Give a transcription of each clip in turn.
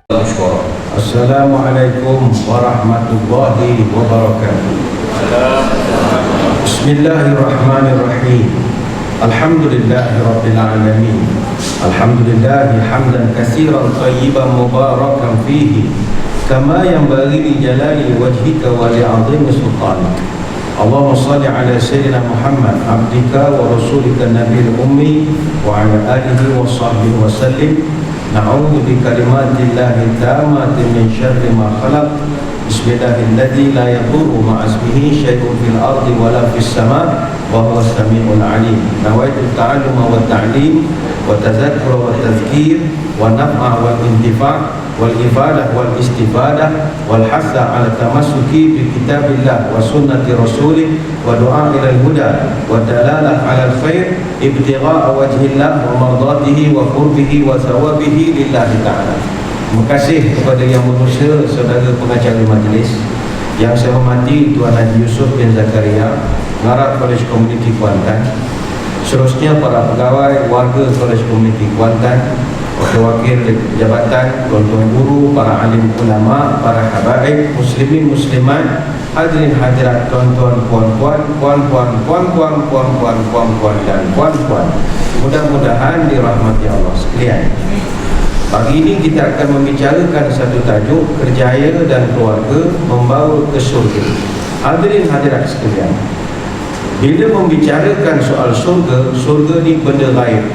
Assalamualaikum warahmatullahi wabarakatuh. Bismillahirrahmanirrahim. Alhamdulillahi rabbil alamin. Alhamdulillahi hamdan katsiran tayyiban mubarakan fihi kama yanbaghi li jalali wajhika wa li 'azimi sultanik. Allahumma shalli ala sayyidina Muhammad abdika wa rasulika nabiyil ummi wa ala alihi wa sahbihi wa sallim. Na'udzu bi kalimatillahi tammati min syarri ma khalaq. Bismillahilladzi la yadurru ma'a ismihi syai'un fil ardi wa la fis sama' wa huwa as-sami'ul 'alim. Nawaitu ta'alluma wa ta'lim wa tadhakkura wa tadhkir wa naf'a wal intifa' wal ifadah wal istifadah wal hasa 'ala tamassuki bi kitabillah wa sunnati rasulih wa du'a ila al-huda wa dalalah 'ala al-khair ibtigha'a wajhillah wa mardatihi wa qurbihi wa thawabihi lillahi ta'ala. Terima kasih kepada Yang Bermulia saudara pengacara majlis yang saya hormati Tuan Haji Yusuf bin Zakaria, Pengarah Kolej Komuniti Kuantan, seterusnya para pegawai warga Kolej Komuniti Kuantan, wakil-wakil jabatan, tuan-tuan guru, para alim ulama, para habaib, muslimin muslimat, hadirin hadirat, tuan-tuan puan-puan, puan-puan, puan-puan, puan-puan, puan-puan dan puan-puan, mudah-mudahan dirahmati Allah sekalian. Pagi ini kita akan membicarakan satu tajuk, kerjaya dan keluarga membawa ke syurga. Hadirin hadirat sekalian, bila membicarakan soal syurga, syurga ni benda gaib.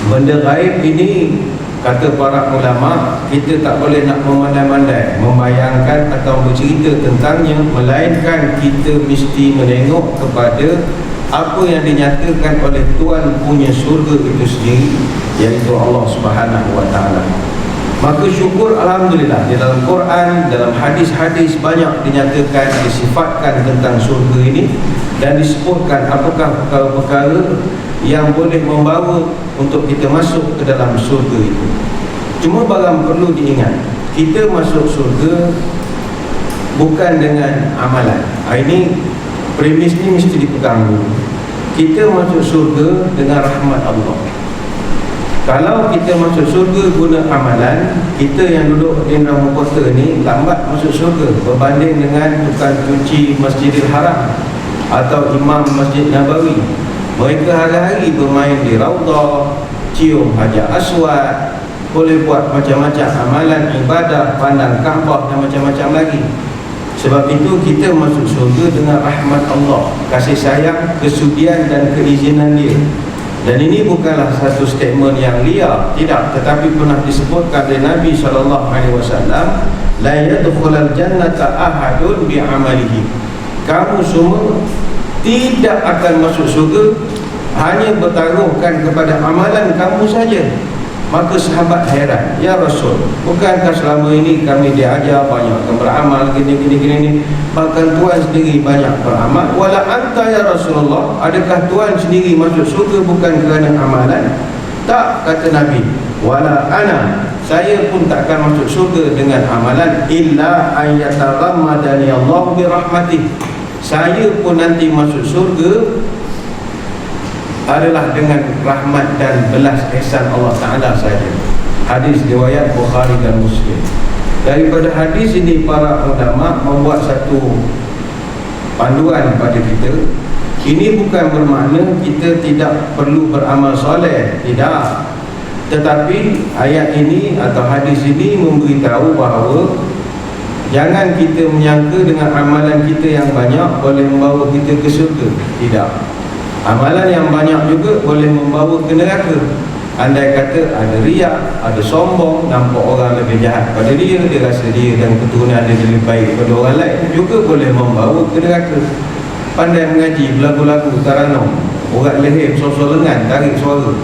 Benda gaib ini, kata para ulama, kita tak boleh nak memandai-mandai, membayangkan atau bercerita tentangnya, melainkan kita mesti menengok kepada apa yang dinyatakan oleh Tuhan punya syurga itu sendiri, iaitu Allah Subhanahu wa ta'ala. Maka syukur alhamdulillah, di dalam Quran, dalam hadis-hadis banyak dinyatakan, disifatkan tentang syurga ini dan disebutkan apakah perkara-perkara yang boleh membawa untuk kita masuk ke dalam syurga itu. Cuma barang perlu diingat, kita masuk syurga bukan dengan amalan. Ini premis ni mesti dipegang dulu. Kita masuk syurga dengan rahmat Allah. Kalau kita masuk syurga guna amalan, kita yang duduk di dalam kota ni lambat masuk syurga berbanding dengan tukang cuci Masjidil Haram atau imam Masjid Nabawi. Mereka hari-hari bermain di Raudah, cium Hajar Aswad, boleh buat macam-macam amalan ibadah, pandang Kaabah dan macam-macam lagi. Sebab itu kita masuk syurga dengan rahmat Allah, kasih sayang, kesudian dan keizinan Dia. Dan ini bukanlah satu statement yang liar, tidak, tetapi pernah disebutkan oleh Nabi SAW, la yadkhulul jannata ahadun bi'amalihi. Kamu semua tidak akan masuk syurga hanya bertaruhkan kepada amalan kamu saja. Maka sahabat heran, ya Rasul, bukankah selama ini kami diajar banyak beramal gini, bahkan Tuhan sendiri banyak beramal. Wala anta ya Rasulullah, adakah Tuhan sendiri masuk syurga bukan kerana amalan? Tak, kata Nabi. Wala ana, saya pun tak akan masuk syurga dengan amalan, illa ayyatarammadani Allah birahmatih. Saya pun nanti masuk syurga adalah dengan rahmat dan belas ihsan Allah Ta'ala saja. Hadis riwayat Bukhari dan Muslim. Daripada hadis ini para ulama membuat satu panduan pada kita. Ini bukan bermakna kita tidak perlu beramal soleh, tidak. Tetapi ayat ini atau hadis ini memberitahu bahawa jangan kita menyangka dengan amalan kita yang banyak boleh membawa kita ke syurga. Tidak. Amalan yang banyak juga boleh membawa ke neraka. Andai kata ada riak, ada sombong, nampak orang lebih jahat pada dia, dia rasa dia dan keturunan dia lebih baik pada orang lain, juga boleh membawa ke neraka. Pandai mengaji, berlagu-lagu, taranum, urat leher, sosok lengan, tarik suara,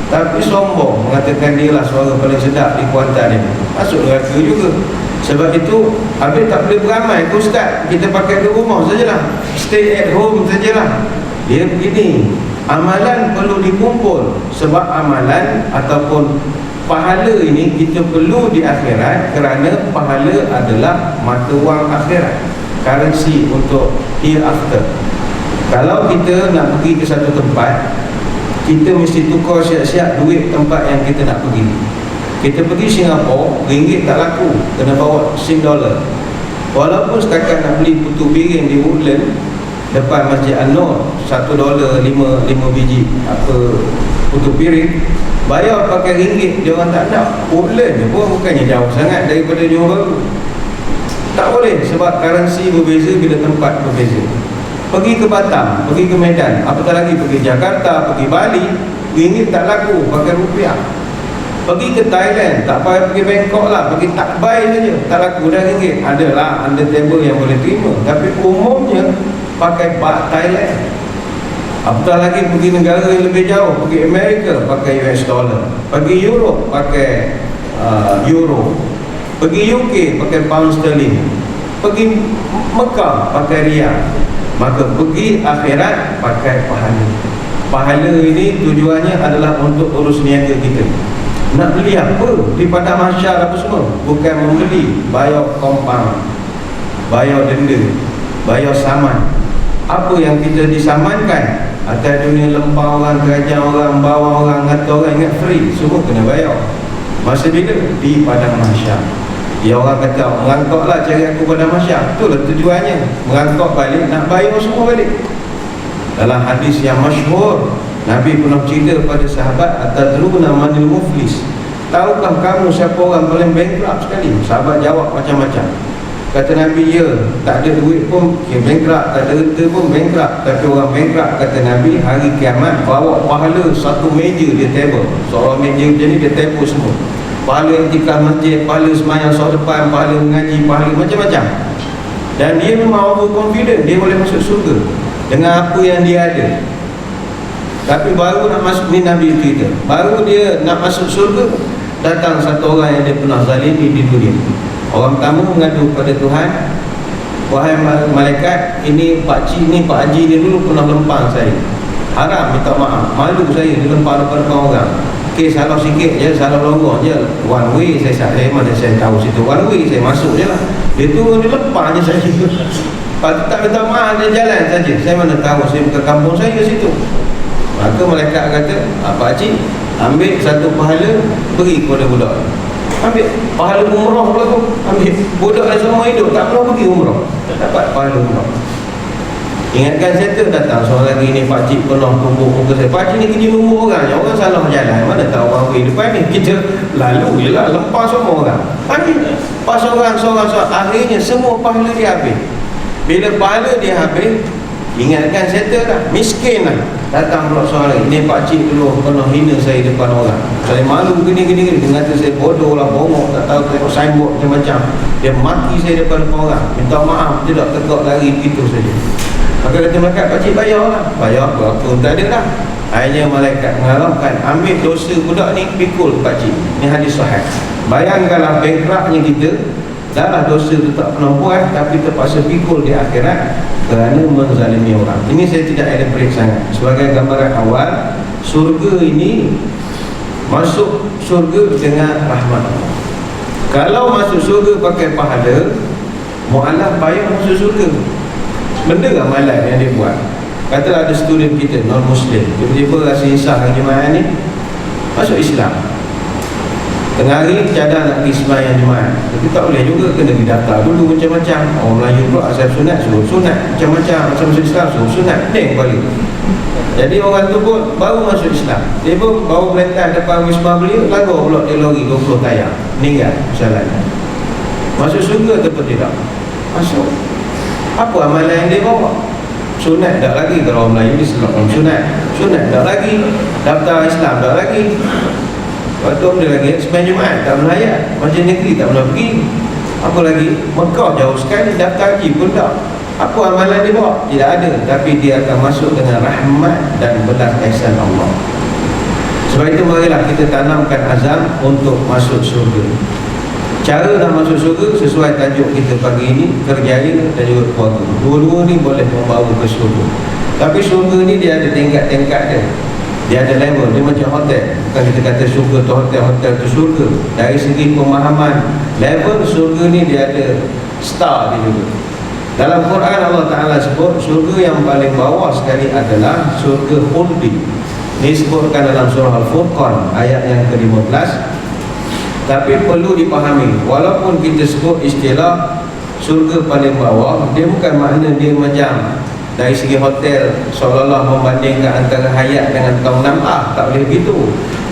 tapi sombong, mengatakan dia lah suara paling sedap di Kuantan ini, masuk neraka juga. Sebab itu, habis tak boleh beramai ke Ustaz, kita pakai di rumah sajalah, stay at home sajalah. Dia begini, amalan perlu dikumpul. Sebab amalan ataupun pahala ini kita perlu di akhirat, kerana pahala adalah mata wang akhirat, currency untuk hereafter. Kalau kita nak pergi ke satu tempat, kita mesti tukar siap-siap duit tempat yang kita nak pergi. Kita pergi Singapura, ringgit tak laku, kena bawa Sing dollar. Walaupun setakat nak beli putu piring di Woodland depan Masjid An-Nur, $1 5 biji putu piring, bayar pakai ringgit, dia orang tak nak. Woodland je pun bukannya jauh sangat daripada Johor Bahru. Tak boleh, sebab currency berbeza bila tempat berbeza. Pergi ke Batam, pergi ke Medan, apatah lagi pergi Jakarta, pergi Bali, ringgit tak laku, pakai rupiah. Pergi ke Thailand, tak payah pergi Bangkok lah, pergi Takbai saja, tak laku dah ringgit. Adalah under table yang boleh terima, tapi umumnya pakai baht Thailand. Apatah lagi pergi negara yang lebih jauh, pergi Amerika pakai US dollar, pergi Europe pakai euro, pergi UK pakai pound sterling, pergi Mekah pakai riyal. Maka pergi akhirat pakai pahala. Pahala ini tujuannya adalah untuk urus niaga kita. Nak beli apa di padang mahsyar apa semua, bukan membeli, bayar compound, bayar denda, bayar saman. Apa yang kita disamankan atas dunia, lempar orang, kerajaan orang, bawa orang, ngata orang, ingat free, semua kena bayar. Masa bila? Di padang mahsyar. Ya, orang kata merangkaklah cari aku pada mahsyar. Itulah tujuannya, merangkak balik, nak bayar semua balik. Dalam hadis yang masyhur, Nabi pernah cerita kepada sahabat, atadruna manil muflis, tahukah kamu siapa orang paling bankrupt sekali? Sahabat jawab macam-macam. Kata Nabi, ya, tak ada duit pun bankrupt, tak ada harta pun bankrupt. Tapi orang bankrupt, kata Nabi, hari kiamat bawa pahala satu meja dia table. Seorang meja macam ni dia table semua. Pahala intikaf masjid, pahala semayang soal depan, pahala mengaji, pahala macam-macam. Dan dia memang overconfident, dia boleh masuk surga dengan apa yang dia ada. Tapi baru nak masuk, ni Nabi cerita, baru dia nak masuk surga, datang satu orang yang dia pernah zalimi di dunia. Orang pertama mengadu pada Tuhan, wahai malaikat, ini Pak Cik ni, Pak Haji ni dulu pernah lempang saya, haram, minta maaf, malu saya dilempar depan orang. Okey, salah sikit je, salah lorong je, one way saya mana saya tahu situ one way, saya masuk je lah. Dia turun, dia lempar je saya. Lepas tak minta maaf, dia jalan saja. Saya mana tahu, saya bukan kampung saya situ. Maka malaikat kata, Pak Cik, ambil satu pahala, beri kepada budak. Ambil pahala umrah pula tu, ambil. Budak yang semua hidup tak pernah pergi umrah, tak dapat pahala umrah. Ingatkan settle, datang seorang lagi ni, Pak Cik pernah tumbuk muka saya. Pak Cik ni kerja nombor orang, orang salah jalan, mana tahu orang pergi depan ni, kita lalu je lah, lempar semua orang. Ambil pas seorang, akhirnya semua pahala dia habis. Bila pahala dia habis, ingatkan settle dah, miskin lah. Datang pula seorang lagi, ni Pak Cik dulu pernah hina saya depan orang, saya malu gini. Dia kata saya bodoh lah, bongok, tak tahu tengok signboard macam-macam. Dia maki saya depan orang, minta maaf, dia tak tegak lari begitu saja. Maka kata malaikat, Pak Cik bayar lah. Bayar berapa pun tak ada lah. Akhirnya malaikat mengarahkan, ambil dosa budak ni, pikul Pak Cik. Ini hadis sahih. Bayangkanlah bankruptnya kita, dah lah dosa tu tak pernah buat, tapi terpaksa pikul di akhirat kerana menzalimi orang. Ini saya tidak elaborate sangat. Sebagai gambaran awal, surga ini, masuk surga dengan rahmat Allah. Kalau masuk surga pakai pahala, mu'alaf payah masuk surga. Benda amalan yang dia buat. Katalah ada student kita non-Muslim, tiba-tiba rasa insah hari Jumaat ni, masuk Islam. Tengah hari cadang nak pergi sembahyang Jumaat, tapi tak boleh juga, kena didaftar dulu macam-macam. Orang Melayu pula asal sunat, suruh sunat macam-macam, asal masuk Islam suruh sunat, deng balik. Jadi orang tu pun baru masuk Islam, dia pun baru melintas depan wisma beliau, lagu pula dia lori 20 tayang, meninggal masalahnya. Masuk surga atau tidak? Masuk. Apa amalan yang dia bawa? Sunat tak lagi, kalau orang Melayu ni selalu sunat tak lagi, daftar Islam tak lagi. Waktu dia lagi sembahyang Jumaat tak melayat, masjid negeri tak pernah pergi, apa lagi Mekah jauh sekali, daftar haji pun tak. Apa amalan dia bawa? Tidak ada. Tapi dia akan masuk dengan rahmat dan belas ihsan Allah. Sebab itu marilah kita tanamkan azam untuk masuk surga. Cara nak masuk surga sesuai tajuk kita pagi ini, kerjaya dan juga keluarga. Dua-dua ni boleh membawa ke surga. Tapi surga ni dia ada tingkat-tingkat dia. Dia ada level, dia macam hotel. Bukan kita kata surga tu hotel, hotel tu surga. Dari segi pemahaman level surga ni dia ada star dia juga. Dalam Quran Allah Ta'ala sebut surga yang paling bawah sekali adalah surga khuldi. Ini disebutkan dalam surah Al-Furqan ayat yang ke-15. Tapi perlu dipahami, walaupun kita sebut istilah surga paling bawah, dia bukan makna dia macam dari segi hotel seolah-olah membandingkan antara Hyatt dengan tahun 6A. Tak boleh begitu.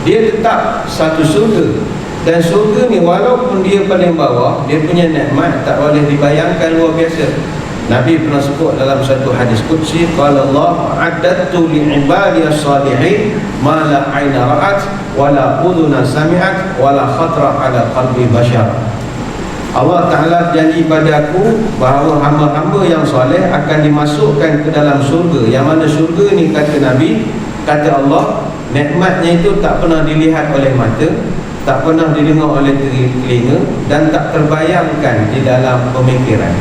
Dia tetap satu surga. Dan surga ni walaupun dia paling bawah, dia punya nikmat tak boleh dibayangkan, luar biasa. Nabi pernah sebut dalam satu hadis qudsi, qala Allah a'addattu li'ibadiyas salihin ma la 'aina ra'at wa la udhuna sami'at wa la khatra 'ala qalbi bashar. Allah Ta'ala janji padaku bahawa hamba-hamba yang soleh akan dimasukkan ke dalam surga. Yang mana surga ni, kata Nabi, kata Allah, nikmatnya itu tak pernah dilihat oleh mata, tak pernah didengar oleh telinga, dan tak terbayangkan di dalam pemikiran.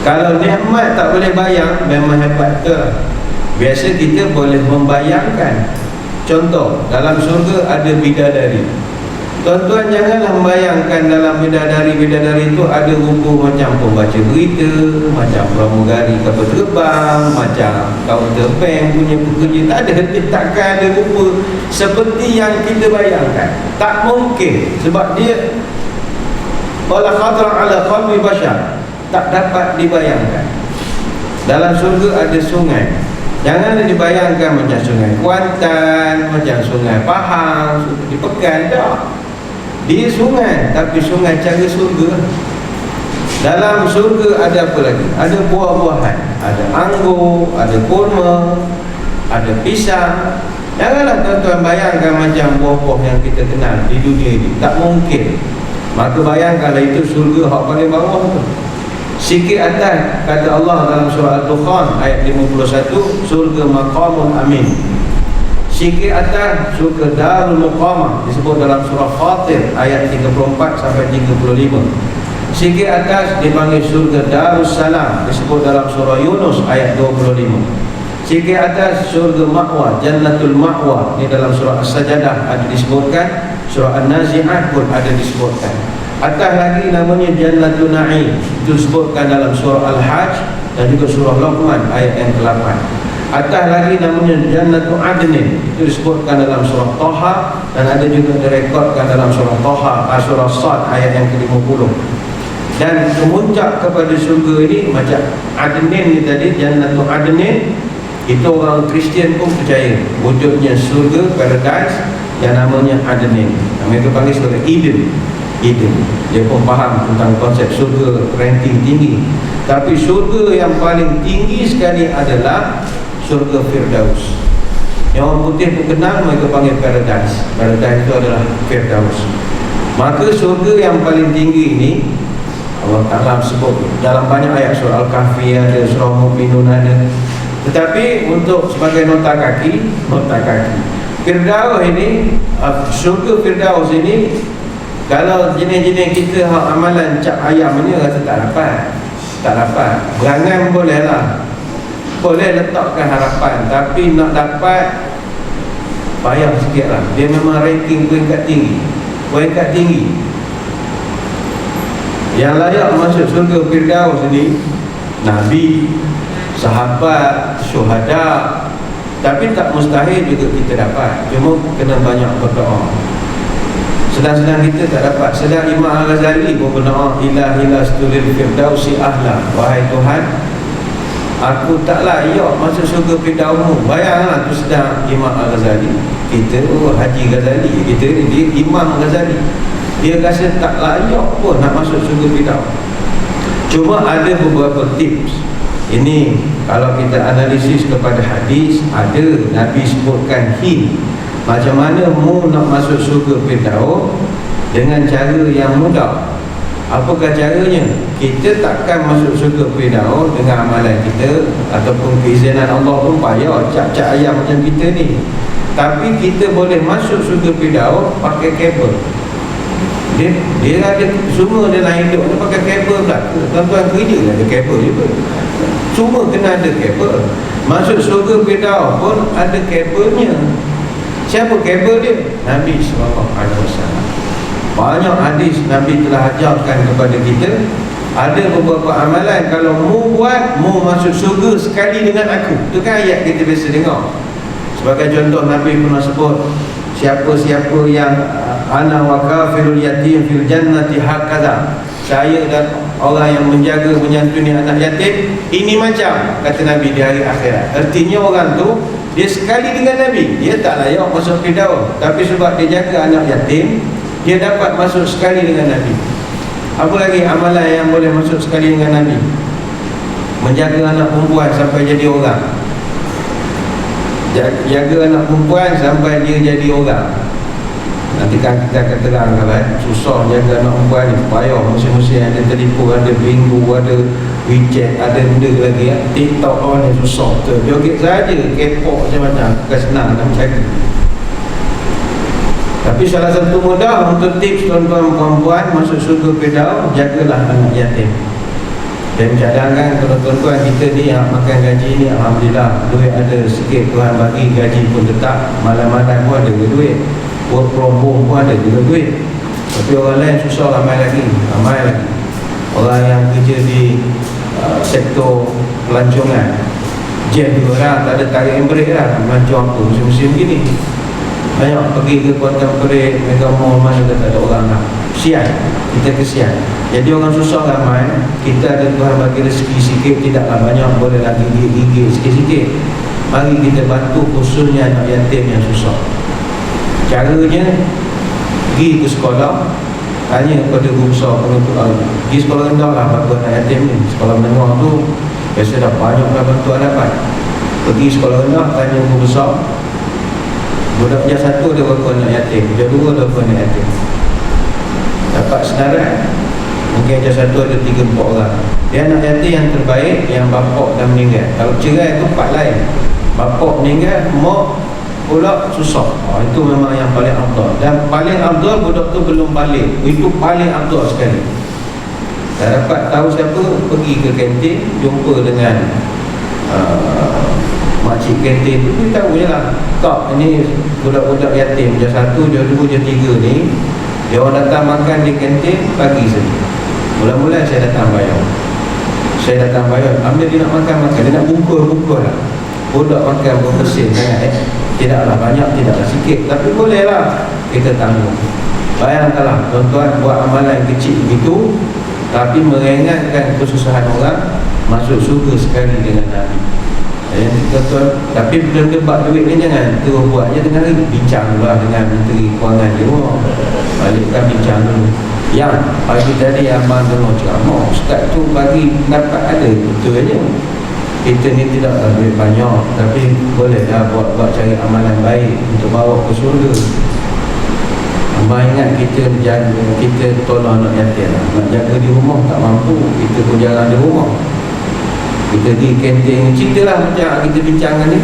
Kalau nikmat tak boleh bayang, memang hebat ke? Biasa kita boleh membayangkan. Contoh, dalam surga ada bidadari. Tuan-tuan janganlah membayangkan dalam bidadari itu ada rupa macam pembaca berita, macam pramugari kapal terbang, macam kaunter bank punya pekerja. Tak ada, takkan ada rupa seperti yang kita bayangkan. Tak mungkin, sebab dia wala khatra ala qalbi bashar, tak dapat dibayangkan. Dalam surga ada sungai. Janganlah dibayangkan macam sungai Kuantan, macam sungai Pahang, di Pekan. Tak. Dia sungai, tapi sungai cara surga. Dalam surga ada apa lagi? Ada buah-buahan, ada anggur, ada kurma, ada pisang. Janganlah tuan-tuan bayangkan macam buah-buah yang kita kenal di dunia ini. Tak mungkin. Maka bayangkanlah itu surga hak paling bawah tu. Sikit atas, kata Allah dalam surah Al-Dukhan ayat 51, surga maqamun amin. Sikit atas, surga Darul Muqamah, disebut dalam surah Fatir ayat 34 sampai 35. Sikit atas dipanggil surga Darus Salam, disebut dalam surah Yunus ayat 25. Sikit atas surga Ma'wa, Jannatul Ma'wa, ini dalam surah As-Sajadah ada disebutkan, surah An-Nazi'at pun ada disebutkan. Atas lagi namanya Jannatul Na'im, itu disebutkan dalam surah Al-Hajj dan juga surah Luqman ayat yang ke-8. Atas lagi namanya Jannatul Adnin, itu disebutkan dalam surah Taha dan ada juga direkodkan dalam surah Taha, surah Sad ayat yang ke-50. Dan kemuncak kepada surga ini macam Adnin ni tadi, Jannatul Adnin, itu orang Kristian pun percaya wujudnya surga, paradise yang namanya Adnin. Mereka panggil sebagai Eden. Dia pun faham tentang konsep surga ranking tinggi. Tapi surga yang paling tinggi sekali adalah surga Firdaus. Yang orang putih pun kenal, mereka panggil paradise. Paradise itu adalah Firdaus. Maka surga yang paling tinggi ini Allah Ta'ala sebut dalam banyak ayat, surah Al-Kahfi ada, surah Mu'minun ada. Tetapi untuk sebagai nota kaki Firdaus ini, surga Firdaus ini, kalau jenis-jenis kita amalan cap ayam ni rasa tak dapat. Berangan bolehlah, boleh letakkan harapan, tapi nak dapat payah sikit lah. Dia memang ranking peringkat tinggi. Yang layak masuk surga Firdaus ni Nabi, sahabat, syuhada. Tapi tak mustahil juga kita dapat, cuma kena banyak berdoa. Sedang-sedang kita tak dapat. Sedang Imam Al-Ghazali pun berdoa, Ilahi lastulil firdausi ahla, wahai Tuhan, aku tak layak masuk surga Firdausmu. Bayanglah tu sedang Imam Al-Ghazali. Kita Haji Ghazali, kita ni dia Imam Ghazali, dia rasa tak layak pun nak masuk surga Firdaus. Cuma ada beberapa tips. Ini kalau kita analisis kepada hadis, ada Nabi sebutkan hint macam mana mu nak masuk surga Firdaus dengan cara yang mudah. Apakah caranya? Kita takkan masuk surga Firdaus dengan amalan kita ataupun keizinan Allah pun payah cap-cap ayam macam kita ni. Tapi kita boleh masuk surga Firdaus pakai kabel. Dia ada semua dalam hidup dia pakai kabel pula. Tuan-tuan kerja ada kabel juga. Semua kena ada kabel. Masuk surga Firdaus pun ada kabelnya. Siapa kabel dia? Nabi SAW. Banyak hadis Nabi telah ajarkan kepada kita. Ada beberapa amalan kalau mu buat, mu masuk surga sekali dengan aku. Itu kan ayat kita biasa dengar. Sebagai contoh, Nabi pernah sebut, siapa-siapa yang ana wa kafirul yatim fil jannati hakaza, saya dan orang yang menjaga menyantuni anak yatim ini macam, kata Nabi, di hari akhirat. Artinya orang tu dia sekali dengan Nabi, dia tak layak masuk Firdaus, tapi sebab dia jaga anak yatim, dia dapat masuk sekali dengan Nabi. Apa lagi amalan yang boleh masuk sekali dengan Nabi? Menjaga anak perempuan sampai jadi orang. Jaga anak perempuan sampai dia jadi orang. Nanti kan kita akan terang susah jaga anak perempuan ni, payah. Mesti ada telefon, ada bingo, ada WeChat, ada benda lagi ya. TikTok orang ni susah tu, joget saja, kepok macam-macam, bukan senang nak jaga. Tapi salah satu mudah untuk tips tuan-tuan perempuan masuk surga Firdaus, jagalah anak yatim. Dan cadangkan kalau tuan-tuan kita ni yang makan gaji ni, alhamdulillah duit ada sikit, Tuhan bagi gaji pun tetap, malam-malam pun ada duit, work from home pun ada juga duit. Tapi orang lain susah, ramai lagi. Orang yang kerja di sektor pelancongan, jet juga lah, tak ada tarik and break lah, melancong apa musim-musim begini. Banyak pergi ke Kuantan Perik, Mega Mall, mana tak ada orang lah. Kesian, kita kesian. Jadi orang susah ramai. Kita ada Tuhan bagi rezeki sikit, tidaklah banyak, boleh lagi gigit sikit-sikit. Mari kita bantu khususnya anak yatim yang susah. Caranya, pergi ke sekolah, tanya kepada guru besar penuntut ilmu. Pergi sekolah rendah lah bantu anak yatim ni. Sekolah menengah tu biasa dah banyak dah bantuan dapat. Pergi sekolah rendah, tanya guru besar, budak darjah 1 ada berapa anak yatim, darjah 2 ada berapa anak yatim. Dapat senarai, mungkin darjah 1 ada 3-4 orang. Dia anak yatim yang terbaik, yang bapak dah meninggal. Kalau cerai tu part lain, bapak meninggal, mak pula susah. Itu memang yang paling afdal. Dan paling afdal budak tu belum balik, itu paling afdal sekali. Dah dapat tahu siapa, pergi ke kantin, jumpa dengan makcik kantin tu, beritahu je lah, kak ni budak-budak yatim darjah 1, darjah 2, darjah 3 ni, dia orang datang makan di kantin pagi saja. Mula-mula saya datang bayar, ambil dia nak makan, dia nak bungkus lah. Budak makan berpesin sangat tidaklah banyak, tidaklah sikit, tapi boleh lah kita tanggung. Bayangkanlah tuan-tuan buat amalan kecil begitu, tapi mengingatkan kesusahan orang, masuk surga sekali dengan Nabi. Tuan-tuan, tapi bila debat duit ni jangan terus buat je tengah hari, bincang lah dengan Menteri Kewangan di rumah, balikkan bincang dulu. Yang pagi tadi abang dengar ceramah, ustaz tu bagi dapat ada, betul je. Kita ni tidak ada duit banyak, tapi boleh dah buat cari amalan baik untuk bawa ke surga. Abang ingat kita jaga, kita tolong anak yatim, nak jaga di rumah tak mampu, kita pun jarang di rumah. Kita pergi kantin, ceritalah macam kita bincangkan ni,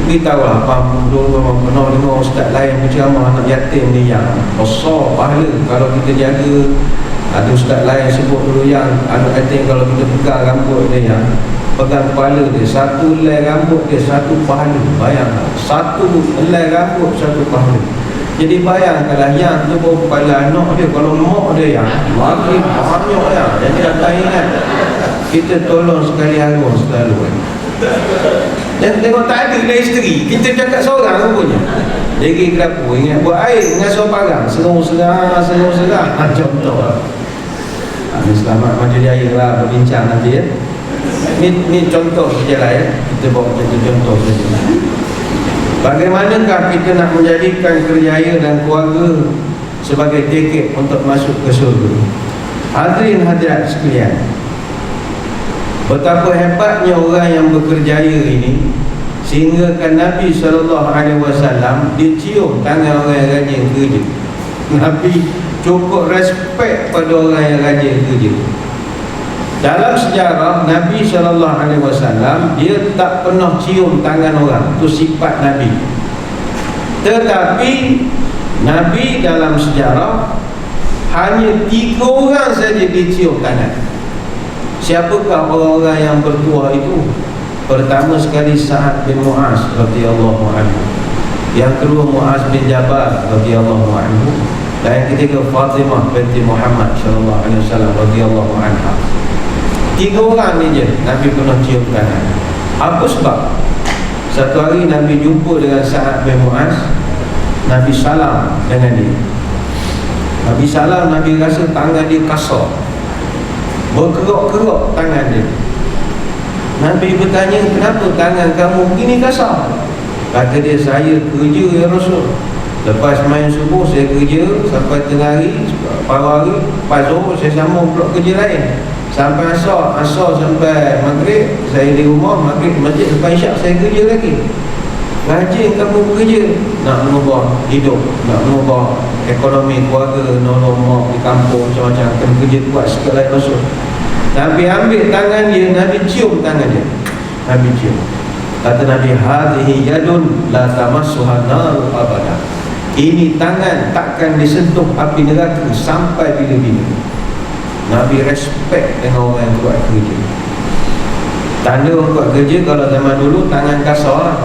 beritahu lah apa dulu memang pernah dengar ustaz lain berceramah anak yatim ni yang besar pahala. Kalau kita jaga, ada ustaz lain sebut dulu yang anak yatim kalau kita pegang rambut dia, yang pegang kepala dia, satu helai rambut dia satu pahala. Bayangkan, satu helai rambut satu pahala. Jadi bayangkanlah yang tu bawa kepala anak dia, kalau mak dia yang makin banyak ya. Jadi datang ingat, kita tolong sekali harus selalu kan. Dan tengok tak ada dari isteri, kita cakap seorang rupanya. Jadi ke dapur, ingat buat air, ngasuh parang, serung-serang. Contoh lah. Ini selamat majlis air lah, berbincang nanti ya. Ini contoh saja lah ya. Kita bawa contoh saja. Bagaimanakah kita nak menjadikan kerjaya dan keluarga sebagai tiket untuk masuk ke surga? Hadirin hadirat sekalian, betapa hebatnya orang yang berkerjaya ini, sehingga kan Nabi SAW dia cium tangan orang yang rajin kerja. Nabi cukup respect pada orang yang rajin kerja. Dalam sejarah Nabi SAW dia tak pernah cium tangan orang, itu sifat Nabi. Tetapi Nabi dalam sejarah hanya 3 orang saja dicium tangan. Siapakah orang-orang yang bertuah itu? Pertama sekali Sa'ad bin Mu'az radhiyallahu anhu, yang kedua Mu'az bin Jabal radhiyallahu anhu, dan yang ketiga Fatimah binti Muhammad sallallahu alaihi wasallam radhiyallahu anha. 3 orang ni je Nabi pernah cium tangan. Apa sebab? Satu hari Nabi jumpa dengan Sa'ad bin Mu'az, Nabi salam dengan dia. Nabi salam, Nabi rasa tangan dia kasar, berkerok-kerok tangan dia. Nabi bertanya, kenapa tangan kamu begini kasar? Kata dia, saya kerja ya Rasul. Lepas main subuh saya kerja sampai tengah hari, pagi hari, lepas zuhur saya sambung pula kerja lain sampai asar sampai maghrib saya di rumah, maghrib masjid, lepas isyak saya kerja lagi. Rajin kamu bekerja nak mengubah hidup, nak mengubah ekonomi keluarga, nolong mak di kampung, macam-macam, kena kerja kuat sikit lain Rasul. Nabi ambil tangan dia, Nabi cium tangan dia, Nabi cium. Kata Nabi, hadhihi yadun la tamassuha nar abada. Ini tangan takkan disentuh api neraka sampai bila-bila. Nabi respect dengan orang yang buat kerja. Tanda orang buat kerja kalau zaman dulu tangan kasar lah.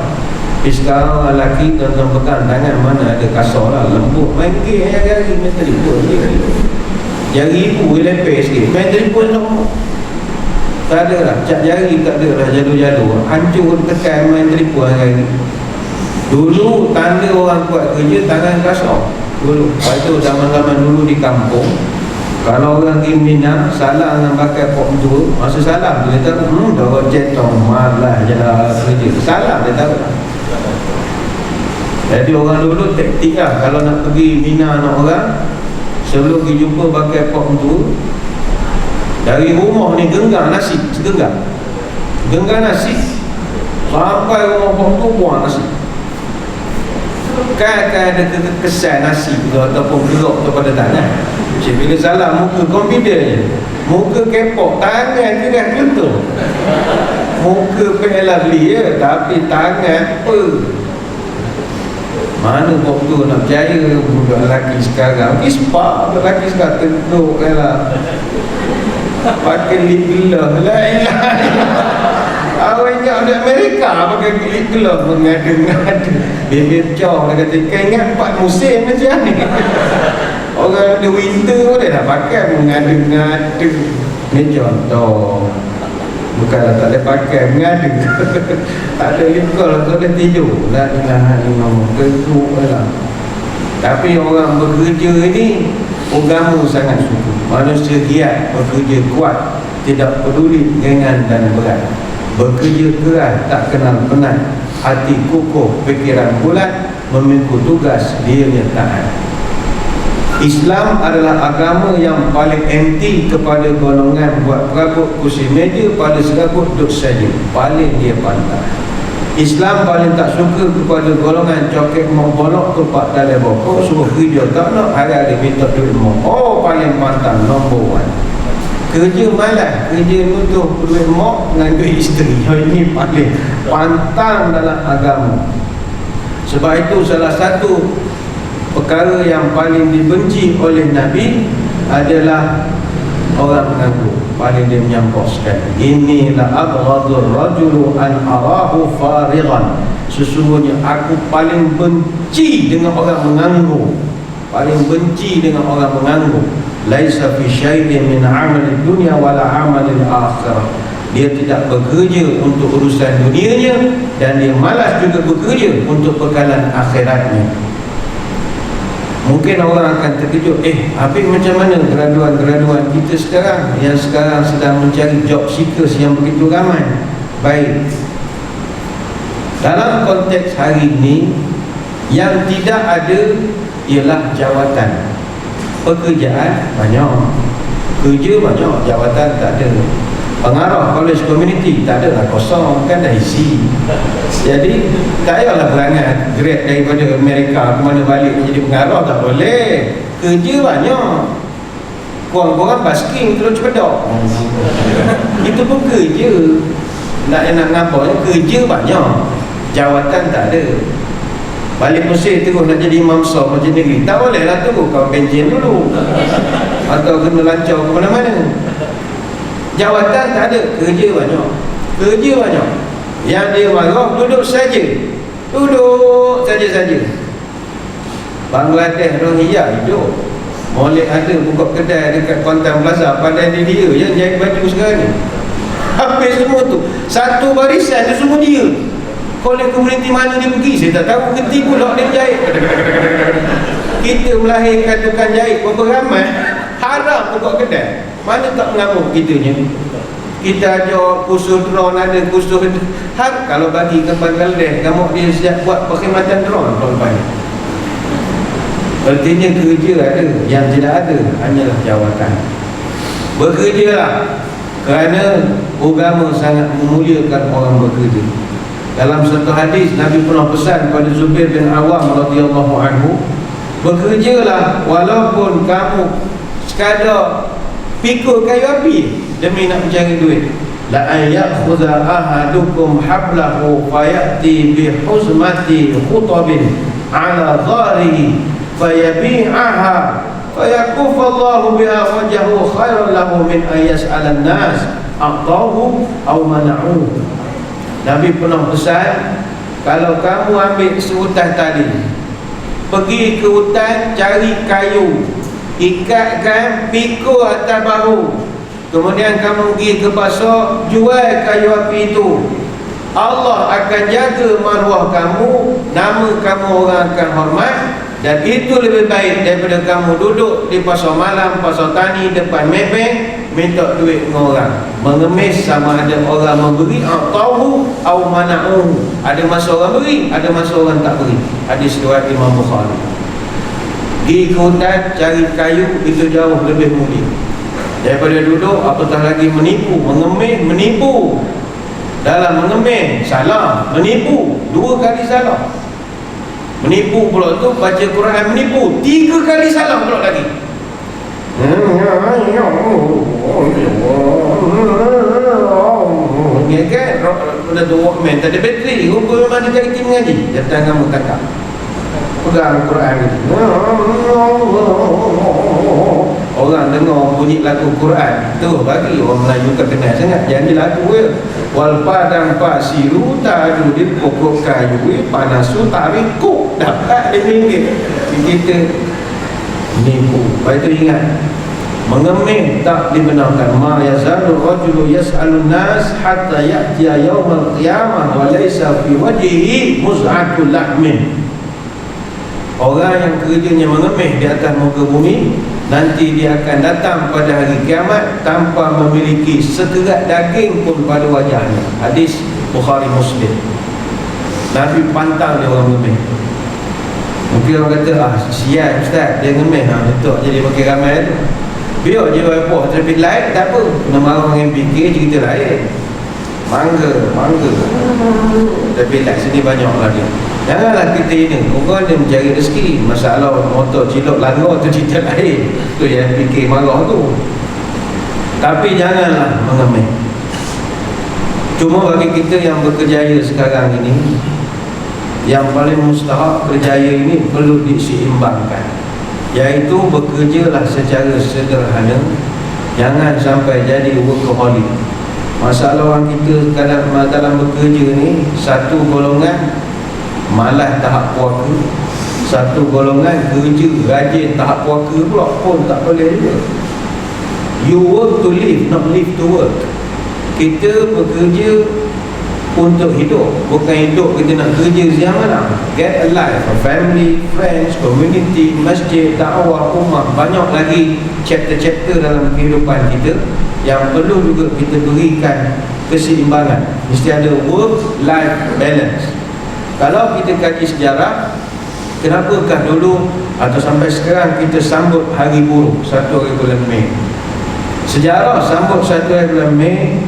Tapi sekarang lelaki tuan-tuan pegang tangan mana ada kasar lah, lembut. Main game jari-jari main telefon jari ibu lepeh sikit, main telefon semua. Tak ada lah, cap jari tak ada lah, jalur-jalur hancur tekan main telefon hari-hari. Dulu tanda orang buat kerja tangan kasar dulu. Lepas tu zaman-zaman dulu di kampung, kalau orang pergi Minang salam dengan pakai pok tu, masa salam tu dia tahu dah cetong malah je lah kerja, salam dia tahu. Jadi orang dulu taktik lah, kalau nak pergi Minang nak orang, sebelum pergi jumpa pakai pok tu, dari rumah ni genggam nasi segenggang, genggam nasi sampai rumah pok tu buang nasi. Kan ada kesan nasi tu ataupun gerok tu pada tangan. Cik bila salam muka confident je, muka kepok, tangan keras betul. Muka pelah beli je, tapi tangan apa? Mana kau tu nak percaya budak lelaki sekarang? Ispak budak lelaki sekarang tenduk lah, pakai lip gloss lah. Awak ingat di Amerika pakai lip gloss, mengada-ngada bibir cong. Dia kata, kau ingat 4 musim macam ni. Orang ada winter pun dia nak pakai mengada-ngada. Ni contoh, bukanlah tak boleh pakai mengada. Tak ada lip gloss, tak boleh tidur. La ilaha illallah, teruk lah. Tapi orang bekerja ini agama sangat suka. Manusia giat bekerja kuat, tidak peduli ringan dan berat. Bekerja keras, tak kenal penat, hati kukuh, fikiran bulat, memikul tugas, dianya taat. Islam adalah agama yang paling anti kepada golongan buat perabot kursi meja pada serabut duduk saja, paling dia pantang. Islam paling tak suka kepada golongan coket mau bolok tempat dalam bokok, suruh kerja tak nak, hari-hari minta duit mau. Oh, paling pantang, nombor 1. Kerja malas, kerja nutuh duit mak dengan duit isteri. Ini paling pantang dalam agama. Sebab itu salah satu perkara yang paling dibenci oleh Nabi adalah orang menganggur. Paling dia menyampok sekali. Inilah abghadur rajulu an arahu farighan. Sesungguhnya aku paling benci dengan orang menganggur. Paling benci dengan orang menganggur. Laisa fi syai'in min 'amali dunya wala 'amali akhirah. Dia tidak bekerja untuk urusan dunianya dan dia malas juga bekerja untuk bekalan akhiratnya. Mungkin orang akan terkejut, habis macam mana graduan-graduan kita sekarang yang sekarang sedang mencari job seekers yang begitu ramai. Baik, dalam konteks hari ini yang tidak ada ialah jawatan. Pekerjaan banyak, kerja banyak, jawatan tak ada. Pengarah college community tak ada lah, kosong kan, dah isi. Jadi tak payahlah berangan grad daripada Amerika ke mana balik jadi pengarah, tak boleh. Kerja banyak, korang-korang basking terus cepedok. Itu pun kerja. Nak ngapanya, kerja banyak, jawatan tak ada. Balik Mesir terus nak jadi imam besar macam negeri, tak boleh lah, terus kau pension dulu atau kena lancar ke mana-mana. Jawatan tak ada, kerja banyak. Kerja banyak. Yang dia marah, duduk saja. Duduk saja-saja. Bangladesh Rohingya hidup. Molek ada buka kedai dekat Kuantan Plaza, padahal dia yang jahit baju sekarang ni. Habis semua tu, satu barisan tu semua dia. Kolej komuniti mana dia pergi saya tak tahu, geti pula dia jahit. Kita melahirkan tukang jahit berapa ramai, haram buka kedai. Mana tak mengamuk kitanya. Kita ajar kursus drone, ada kursus kalau bagi ke Bangladesh, kamu dia siap buat perkhidmatan drone tahun depan. Artinya kerja ada, yang tidak ada hanyalah jawatan. Bekerjalah, kerana agama sangat memuliakan orang bekerja. Dalam satu hadis Nabi pernah pesan pada Zubair bin Awam radhiyallahu anhu, bekerjalah walaupun kamu sekadar pikul kayu api demi nak mencari duit. La ayakhudha ahadukum hablahu fayati bi huzmati khutabin ala dharihi fayabi'aha fayakuffa Allahu biha wajhahu khairan lahu min ayas'alan nas aqtahu aw mana'u. Nabi pernah pesan, kalau kamu ambil seutas tali, pergi ke hutan cari kayu, ikatkan, pikul atas bahu, kemudian kamu pergi ke pasar, jual kayu api itu, Allah akan jaga maruah kamu, nama kamu orang akan hormat. Dan itu lebih baik daripada kamu duduk di pasar malam, pasar tani, depan mebeng, minta duit dengan orang, mengemis sama ada orang memberi atau mana'uhu. Ada masa orang beri, ada masa orang tak beri. Hadis riwayat Imam Bukhari. Pergi ke hutan cari kayu, itu jauh lebih mulia daripada duduk, apatah lagi menipu, mengemis, menipu. Dalam mengemis salah, menipu dua kali salah. Menipu pula tu, baca Quran menipu 3 kali salah pula lagi. Ya kan, pada tu Walkman tak ada bateri, rupa memang dia cari tim mengaji. Datang kamu tangkap, pegang Quran itu. Orang dengar bunyi lagu Quran tu, bagi orang Melayu tak kenal sangat. Jangan lagu ya. Wal padang pasiru tadu di pokok kayu, panasu tariku dapat RM5. Kita nipu. Lepas itu ingat, mengemis tak dibenarkan. Ma yazalu rajulu yas'alun nas hatta ya'tiya yawmal qiyamah wa laysa fi wajhihi muz'atul lahmin. Orang yang kerjanya mengemis di atas muka bumi, nanti dia akan datang pada hari kiamat tanpa memiliki sekerat daging pun pada wajahnya. Hadis Bukhari Muslim. Nabi pantang dia orang mengemis. Mungkin orang kata, siap ustaz dia mengemis, betul jadi pakai ramai tu. Biar je apa, traffic light tak apa, kena marah dengan fikir cerita lain. Mangga traffic light sini banyak lah dia. Janganlah kita ini, orang dia mencari rezeki. Masalah motor cilok langgar tu cerita lain, tu yang fikir marah tu. Tapi janganlah mengemis. Cuma bagi kita yang berkejaya sekarang ini, yang paling mustahak kerjaya ini perlu diseimbangkan, iaitu bekerjalah secara sederhana, jangan sampai jadi workaholic. Masalah orang kita dalam bekerja ni, satu golongan malas tahap puaka, satu golongan kerja rajin tahap puaka pula pun tak boleh juga. You work to live, not live to work. Kita bekerja untuk hidup, bukan hidup kita nak kerja siang malam. Get a life, a family, friends, community, masjid, dakwah, ummah. Banyak lagi chapter-chapter dalam kehidupan kita yang perlu juga kita berikan keseimbangan. Mesti ada work-life balance. Kalau kita kaji sejarah, kenapakah dulu atau sampai sekarang kita sambut hari buruh 1 hari bulan Mei? Sejarah sambut 1 hari bulan Mei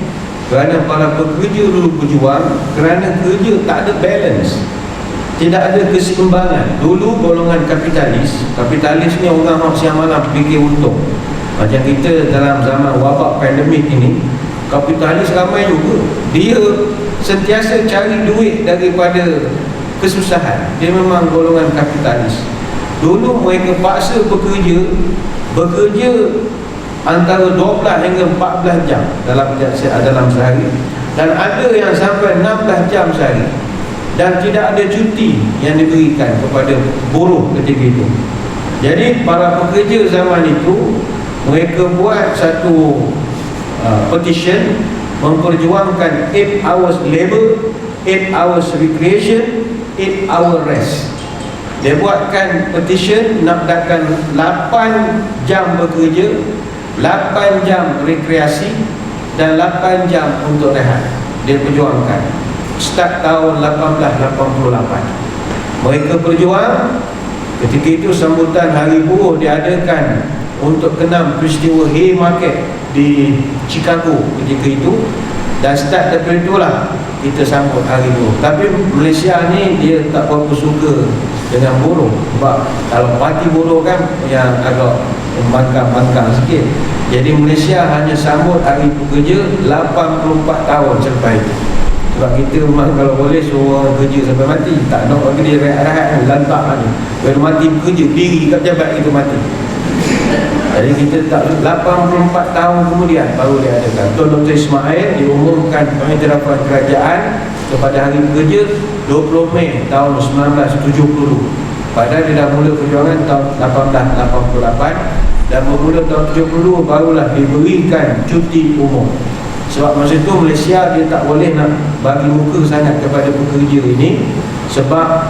kerana para pekerja dulu berjuang, kerana kerja tak ada balance, tidak ada keseimbangan. Dulu golongan kapitalis ni orang siang malam fikir untung. Macam kita dalam zaman wabak pandemik ini, kapitalis ramai juga, dia sentiasa cari duit daripada kesusahan. Dia memang golongan kapitalis. Dulu mereka paksa bekerja antara 12 hingga 14 jam dalam sehari, dan ada yang sampai 16 jam sehari, dan tidak ada cuti yang diberikan kepada buruh ketika itu. Jadi para pekerja zaman itu, mereka buat satu petition memperjuangkan 8 hours labor 8 hours recreation, 8 hour rest. Dia buatkan petition nak datang 8 jam bekerja, 8 jam rekreasi dan 8 jam untuk rehat. Dia perjuangkan start tahun 1888. Mereka berjuang. Ketika itu sambutan Hari Buruh diadakan untuk kenang peristiwa Haymarket di Chicago ketika itu. Dan start daripada itulah kita sambut Hari Buruh. Tapi Malaysia ni dia tak berapa suka dengan buruh. Sebab kalau parti buruh kan yang agak bangkang sikit. Jadi Malaysia hanya sambut Hari Pekerja 84 tahun selepas itu. Sebab kita memang kalau boleh suruh orang kerja sampai mati. Tak nak bagi dia rehat-rehat, lantak aja. Bila mati bekerja, diri kat jabat kita mati. Jadi kita tak 84 tahun kemudian baru diadakan. Tun Dr. Ismail diumumkan pengiktirafan kerajaan kepada Hari Pekerja 20 Mei tahun 1970. Padahal dia dah mula perjuangan tahun 1888 dan bermula tahun 72 barulah diberikan cuti umum. Sebab masa itu Malaysia dia tak boleh nak bagi muka sangat kepada pekerja ini sebab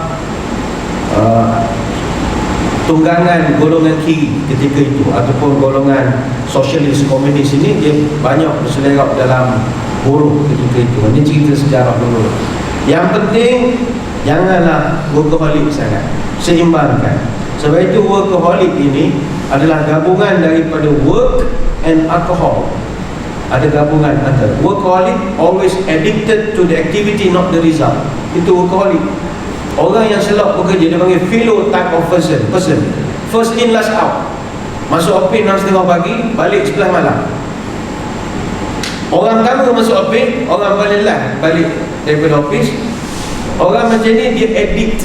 tunggangan golongan kiri ketika itu ataupun golongan sosialis komunis ini dia banyak berselerap dalam buruh ketika itu. Ini cerita sejarah dulu. Yang penting janganlah workaholic sangat, seimbangkan. Sebab itu workaholic ini adalah gabungan daripada work and alcohol. Ada gabungan antara workaholic, always addicted to the activity not the result. Itu workaholic. Orang yang selok bekerja dia panggil philo type of person. First in last out. Masuk office 6:30 pagi, balik 11 malam. Orang pertama masuk office, orang paling last balik daripada office. Orang macam ni dia addict,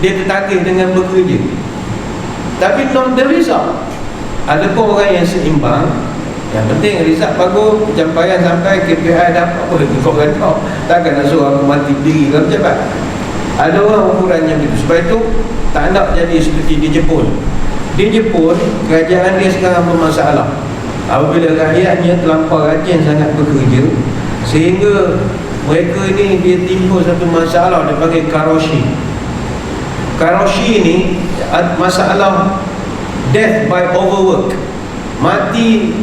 dia tertagih dengan bekerja. Tapi not the result. Ada pun orang yang seimbang. Yang penting result bagus, pencapaian sampai KPI dapat, apa lagi kau kan tahu. Takkan nak suruh aku mati diri dalam pejabat. Ada orang ukurannya begitu. Sebab itu tak nak jadi seperti di Jepun. Di Jepun, kerajaan dia sekarang bermasalah. Apabila rakyatnya terlampau rajin sangat bekerja, sehingga mereka ni dia timbul satu masalah dia panggil karoshi. Karoshi ni masalah death by overwork. Mati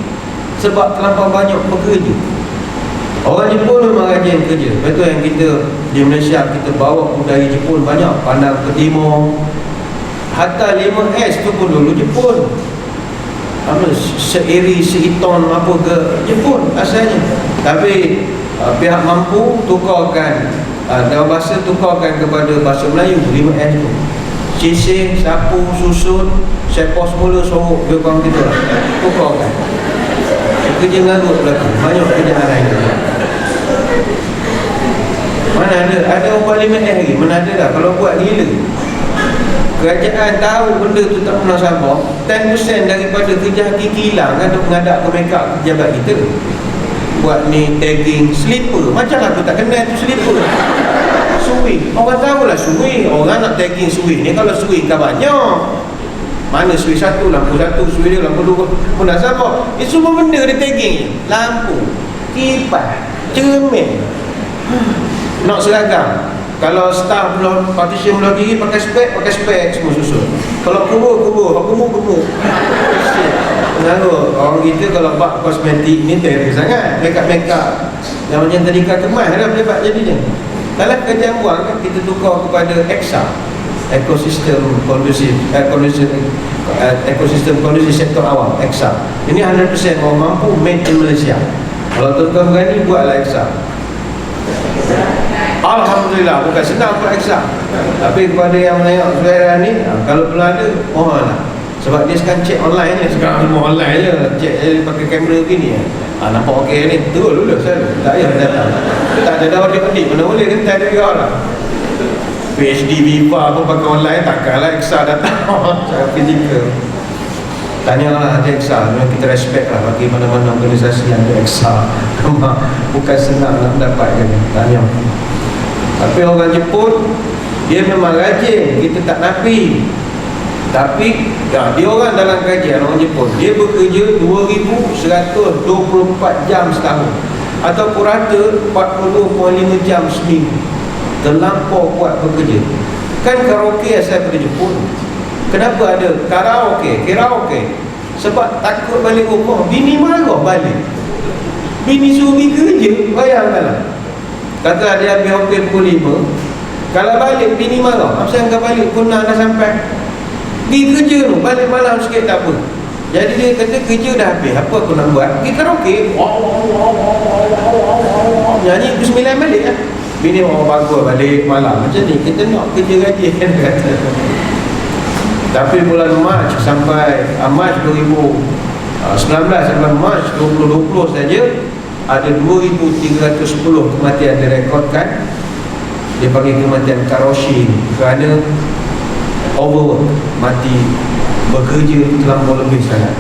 sebab terlampau banyak bekerja. Orang Jepun memang rajin kerja. Betul yang kita di Malaysia kita bawa budaya Jepun banyak, pandang ke timur. Hatta 5S tu pun dulu Jepun. Apa seiri seiton apa ke Jepun asalnya. Tapi pihak mampu tukarkan dalam bahasa tukarkan kepada bahasa Melayu 5S tu. Cising, sapu, susun, sepos mula sorok dia orang kita lah. Tukarkan. Kerja ngarut berlaku. Banyak kerjaan lain. Mana ada orang 5S lagi. Mana ada dah. Kalau buat gila. Kerajaan tahu benda tu tak pernah sabar. 10% daripada kerja hakiki hilang kan, untuk mengadap ke make up pejabat kita. Buat ni tagging slipper. Macam aku tak kenal tu slipper. Suwi. Orang tahulah suwi. Orang nak tagging suwi ni. Kalau suwi kan banyak. Mana suwi satu, lampu satu, suwi dia, lampu dua. Pun dah sabar. Semua benda dia tagging je. Lampu, kipas, cermin. Nak seragam. Kalau staff belum partition belah kiri pakai spek semua susun. Kalau kubur. Mengaruh orang kita kalau bak kosmetik ni terus sangat. Make up yang macam tadi kemas dah pejabat jadinya. Dalam kerjaan buang kan kita tukar kepada EXA, ekosistem kondusif sektor awam, EXA. Ini 100% orang mampu made in Malaysia. Kalau tuan-tuan berani buatlah EXA. Alhamdulillah, bukan senang buat EXA. Tapi kepada yang menengok saudara ni, kalau belum ada, mohonlah. Sebab dia sekarang check online je. Sekarang semua online je. Check pakai kamera begini. Nampak okey ni, terus lulus selalu. Tak payah datang. Tak ada audit mana boleh kan, tak ada juga lah. PhD, Viva pun pakai online, takkanlah EXA datang. Saya fizikal. Tanyalah ada EXA. Memang kita respect lah bagi mana-mana organisasi yang ada EXA. Bukan senang nak mendapatkan. Tanya. Tapi orang Jepun dia memang rajin, kita tak nafi. Tapi dia orang dalam kajian orang Jepun, dia bekerja 2124 jam setahun, ataupun rata 40.5 jam seminggu. terlampau kuat bekerja. Kan karaoke asal dari Jepun. Kenapa ada karaoke? Sebab takut balik rumah, bini marah balik. Bini suruh pergi kerja, bayangkanlah. Kata dia habis hotel pukul 5, kalau balik bini marah, apa yang kau balik kuna dah sampai. Pergi kerja tu, balik malam sikit tak apa. Jadi dia kata kerja dah habis, apa aku nak buat? Pergi karaoke, nyanyi pukul 9 balik lah. Bini orang bagus balik malam. Macam ni, kita nak kerja gaji kan kata. Tapi bulan Mac sampai Mac 2019 sampai Mac 2020 saja ada 2,310 kematian direkodkan. Dia panggil kematian karoshi kerana overwork, mati bekerja terlampau lebih sangat.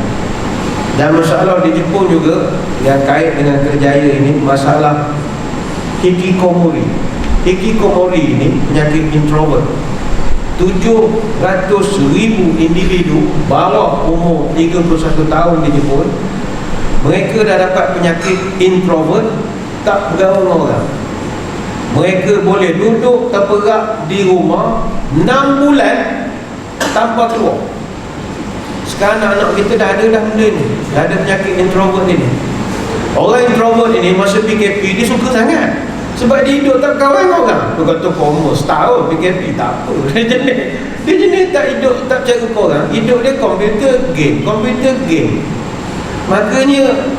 Dan masalah di Jepun juga yang kait dengan kerjaya ini, masalah hikikomori. Hikikomori ini penyakit introvert. 700,000 individu bawah umur 31 tahun di Jepun, mereka dah dapat penyakit introvert, tak bergaul dengan orang. Mereka boleh duduk terperak di rumah 6 bulan tanpa keluar. Sekarang anak-anak kita dah ada benda ni, dah ada penyakit introvert ni. Orang introvert ini masa PKP dia suka sangat, sebab dia hidup tak kawan dengan orang. Dia kata koma setahun PKP tak apa. Dia jenis tak hidup, tak cari korang. Hidup dia komputer game. Makanya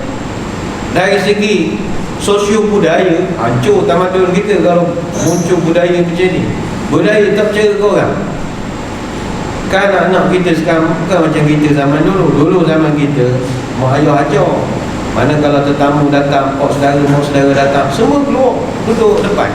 dari segi sosio budaya, hancur tamadun kita kalau muncul budaya macam ni. Budaya tak percaya korang. Kan anak kita sekarang bukan macam kita zaman dulu. Dulu zaman kita mak ayah ajar, mana kalau tetamu datang, mak saudara datang, semua keluar duduk depan,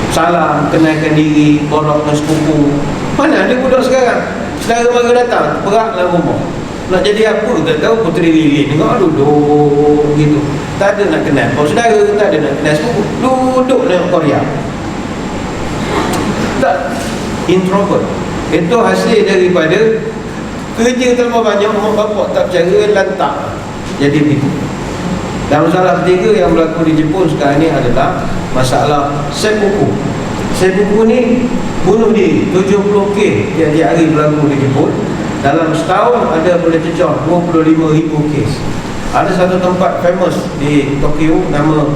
salam, kenalkan diri, borak dengan sepupu. Mana ada budak sekarang, saudara baru datang, berak dalam rumah. Nak jadi apa? Tak tahu, puteri lilin tengok duduk gitu. Tak ada nak kenal mak saudara, tak ada nak kenal sepupu, duduk dengan Korea. Tak, introvert. Itu hasil daripada kerja terlalu banyak, mak bapak tak percaya, lantak. Jadi begitu. Dan masalah ketiga yang berlaku di Jepun sekarang ni adalah masalah seppuku. Seppuku ni bunuh diri 70 kes tiap-tiap hari berlaku di Jepun. Dalam setahun ada boleh cecah 25,000 kes. Ada satu tempat famous di Tokyo nama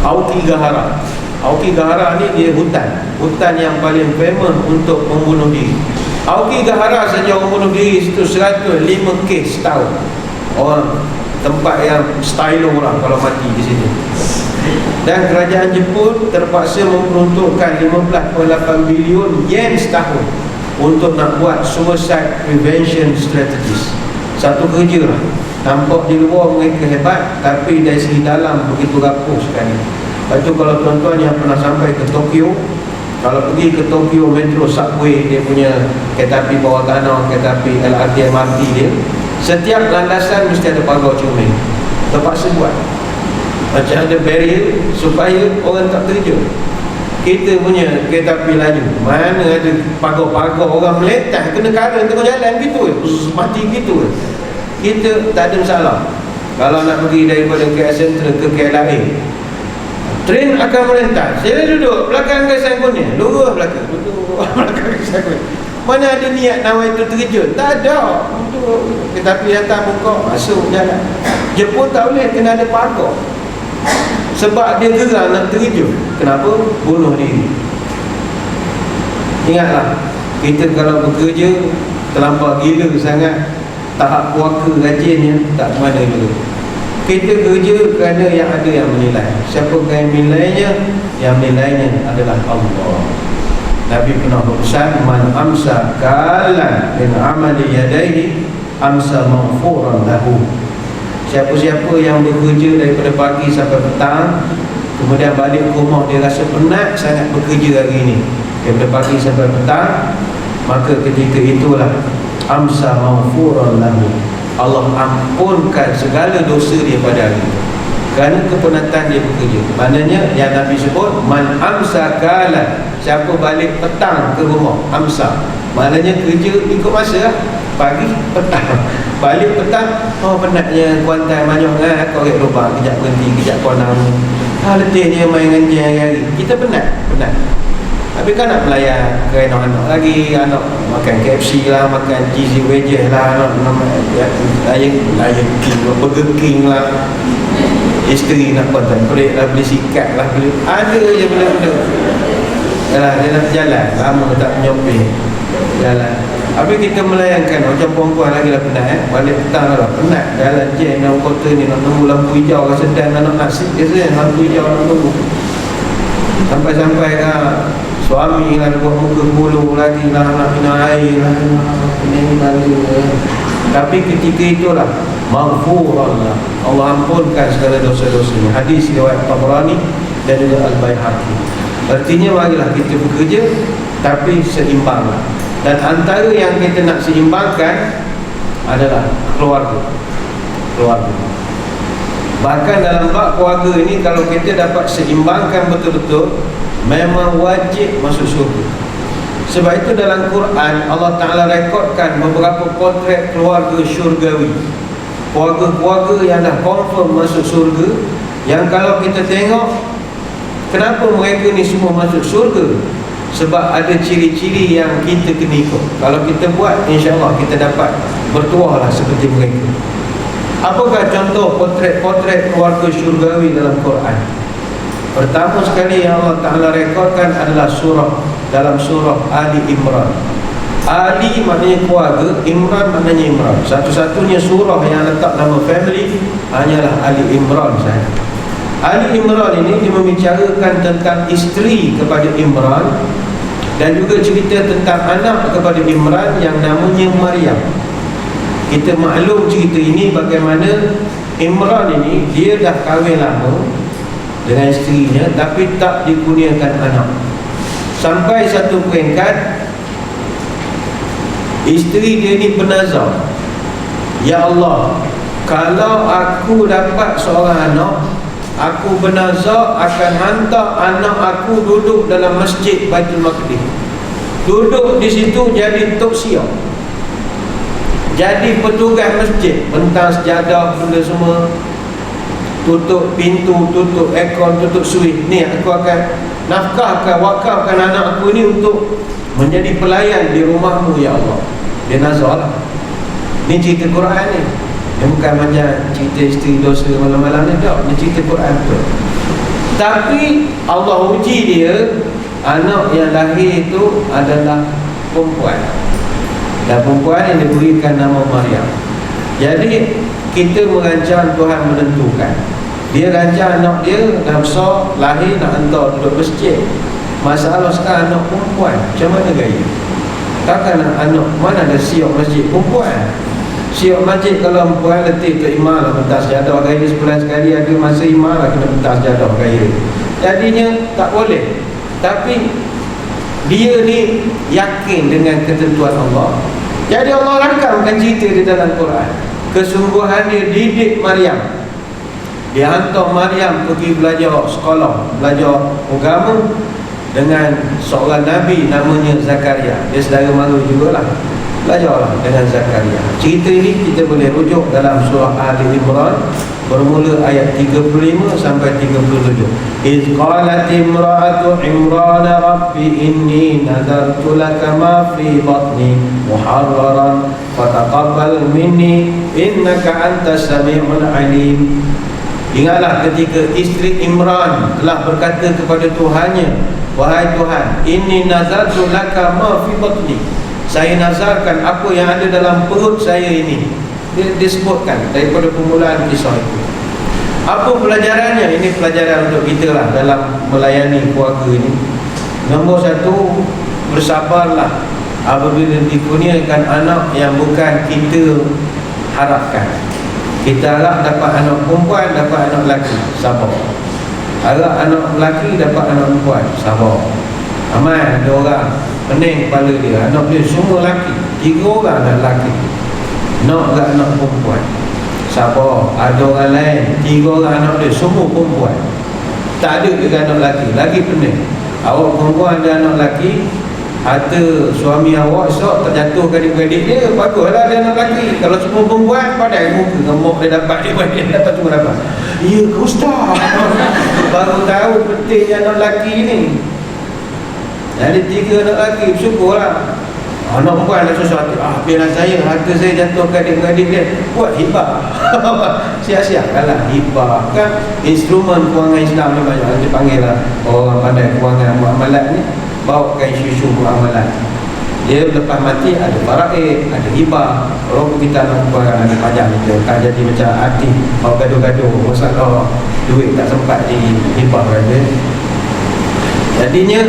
Aokigahara. Aokigahara ni dia hutan yang paling famous untuk membunuh diri. Aokigahara saja orang bunuh diri itu 105 kes setahun. Orang tempat yang stylo lah kalau mati di situ. Dan kerajaan Jepun terpaksa memperuntukkan 15.8 bilion yen setahun untuk nak buat suicide prevention strategies. Satu kerja lah. Nampak di luar mereka hebat, tapi dari segi dalam begitu rapuh sekali. Lepas tu kalau tuan-tuan yang pernah sampai ke Tokyo, kalau pergi ke Tokyo Metro Subway, dia punya kereta api bawah tanah, kereta api LRT MRT dia, setiap landasan mesti ada pagar cermin. Terpaksa buat macam ada barrier supaya orang tak terjun. Kita punya kereta api laju, mana ada pagar-pagar, orang meletak kena karen tengah jalan gitu, mati gitu. Kita tak ada masalah. Kalau nak pergi daripada KL Sentral ke KLIA, train akan melintas, sila duduk belakang gasan kuning, lurus belakang, duduk belakang gasan kuning. Mana ada niat nawai itu terjun? Tak ada. Tetapi datang buka, masuk jalan. Jepun tak boleh, kena ada pagar. Sebab dia geram nak terjun. Kenapa? Bunuh diri. Ingatlah, kita kalau bekerja terlampau gila sangat, tahap puaka rajinnya tak mana juga. Kita kerja kerana yang ada yang menilai. Siapakah yang menilainya? Yang menilainya adalah Allah. Nabi pernah berpesan, man amsa kalan min amali yadaihi amsa maghfuran lahu. Siapa-siapa yang bekerja daripada pagi sampai petang, kemudian balik ke rumah dia rasa penat sangat bekerja hari ini daripada pagi sampai petang, maka ketika itulah amsa maghfuran lahu, Allah ampunkan segala dosa dia pada hari itu. kerana kepenatan dia bekerja. Maknanya yang Nabi sebut man amsa kalan, siapa balik petang ke rumah, amsa maknanya kerja ikut masa lah. Pagi, petang, balik petang, oh penatnya kuantai manyong kau rek lubang, kejap berhenti, kejap konang, letihnya main ganjil hari-hari. Kita penat. Tapi kan nak melayan ke anak-anak lagi, anak makan KFC lah, makan cheesy wedges lah, anak layan king, burger king lah, isteri nak konten pelik lah, beli sikat lah, beli ada je benda-benda. Yalah, dia nak jalan, lama tak menyopir jalan. Habis kita melayankan macam perempuan lagi lah penat balik petang lah penat, jalan jam dalam kota ni, nak tunggu lampu hijau ke sedang nak nasi je, lampu hijau nak tunggu sampai-sampai suami lah buat muka bulu lagi lah, nak minum air lah, ini lagi. Tapi ketika itulah maghfuran lah, Allah ampunkan segala dosa-dosanya. Hadis riwayat Tabrani dan juga Al-Baihaqi. Artinya marilah kita bekerja tapi seimbang lah. Dan antara yang kita nak seimbangkan adalah keluarga. Bahkan dalam bab keluarga ini, kalau kita dapat seimbangkan betul-betul, memang wajib masuk syurga. Sebab itu dalam Quran Allah Ta'ala rekodkan beberapa potret keluarga syurgawi, keluarga-keluarga yang dah confirm masuk syurga, yang kalau kita tengok kenapa mereka ni semua masuk syurga, sebab ada ciri-ciri yang kita kena ikut. Kalau kita buat, insya-Allah kita dapat bertuah lah seperti mereka. Apakah contoh potret-potret keluarga syurgawi dalam Quran? Pertama sekali yang Allah Ta'ala rekodkan adalah dalam surah Ali Imran. Ali maknanya keluarga, Imran maknanya Imran. Satu-satunya surah yang letak nama family hanyalah Ali Imran sahaja. Ali Imran ini dia membicarakan tentang isteri kepada Imran dan juga cerita tentang anak kepada Imran yang namanya Maryam. Kita maklum cerita ini bagaimana Imran ini dia dah kahwin lama dengan isterinya tapi tak dikurniakan anak. Sampai satu peringkat isteri dia ni bernazar, ya Allah, kalau aku dapat seorang anak, aku bernazar akan hantar anak aku duduk dalam masjid Baitul Maqdis. Duduk di situ jadi toksiah, jadi petugas masjid, bentang sejadah, benda semua, tutup pintu, tutup aircon, tutup switch. Ni aku akan nafkahkan, wakafkan anak aku ni untuk menjadi pelayan di rumahmu ya Allah. Dia nazar lah. Ni cerita Quran ni. Dia bukan macam cerita isteri dosa malam-malam ni, tak. Dia cerita Quran tu. Tapi Allah uji dia, anak yang lahir itu adalah perempuan. Dan perempuan yang diberikan nama Maryam. Jadi kita merancang, Tuhan menentukan. Dia rancang anak dia dah besar, lahir nak hantar duduk masjid. Masalah sekarang anak perempuan, macam mana gaya? Takkan anak mana ada siap masjid perempuan? Siap masjid kalau perempuan letih ke imam lah, bentar sejadah gaya sebulan sekali, ada masa imam lah kena bentar sejadah gaya. Jadinya tak boleh. Tapi dia ni yakin dengan ketentuan Allah. Jadi Allah rakamkan cerita di dalam Quran. Kesungguhan dia didik Maryam. Dia hantar Maryam pergi belajar sekolah, belajar agama dengan seorang Nabi namanya Zakaria. Dia saudara mara jugalah. Belajarlah dengan Zakaria. Cerita ini kita boleh rujuk dalam surah Ali Imran, bermula ayat 35 sampai 37. Iz qalat imra'atu Imran rabbi inni nadartu laka ma fi batni muharraran fataqabbal minni innaka antas sami'ul alim. Ingatlah ketika isteri Imran telah berkata kepada Tuhannya, wahai Tuhan, inni nazartu laka ma fi batni, saya nazarkan apa yang ada dalam perut saya ini. Dia disebutkan daripada permulaan kisah itu. Apa pelajarannya? Ini pelajaran untuk kita lah dalam melayani keluarga ini. Nombor satu, bersabarlah apabila dikurniakan anak yang bukan kita harapkan. Kita harap dapat anak perempuan, dapat anak lelaki, sabar. Harap anak lelaki, dapat anak perempuan, sabar. Ramai ada orang pening kepala dia, anak dia semua lelaki, 3 orang dah lelaki, nak anak perempuan, sabar. Ada orang lain 3 orang anak dia semua perempuan, tak ada juga anak lelaki. Lagi pening, awak perempuan ada anak lelaki, harta suami awak esok terjatuh ke adik-beradik dia, baguslah dia anak lelaki. Kalau semua perempuan, padahal muka gemuk dia dapat, dia dapat semua dapat. Ya ke ustaz? Baru tahu pentingnya anak lelaki ni. Jadi 3 anak lelaki, bersyukurlah. Anak perempuan ada sesuatu, biarlah saya, harta saya jatuh ke adik-beradik dia, buat hibah. Sia-siakanlah hibah. Kan instrumen kewangan Islam ni banyak, dia panggil lah orang pandai kewangan muamalat ni, bawakan isu-isu muamalat. Dia lepas mati ada faraid, ada hibah. Kalau kita nak buat ada pajak kita, tak jadi macam artis bawa gaduh-gaduh masalah duit tak sempat di hibah kata. Jadinya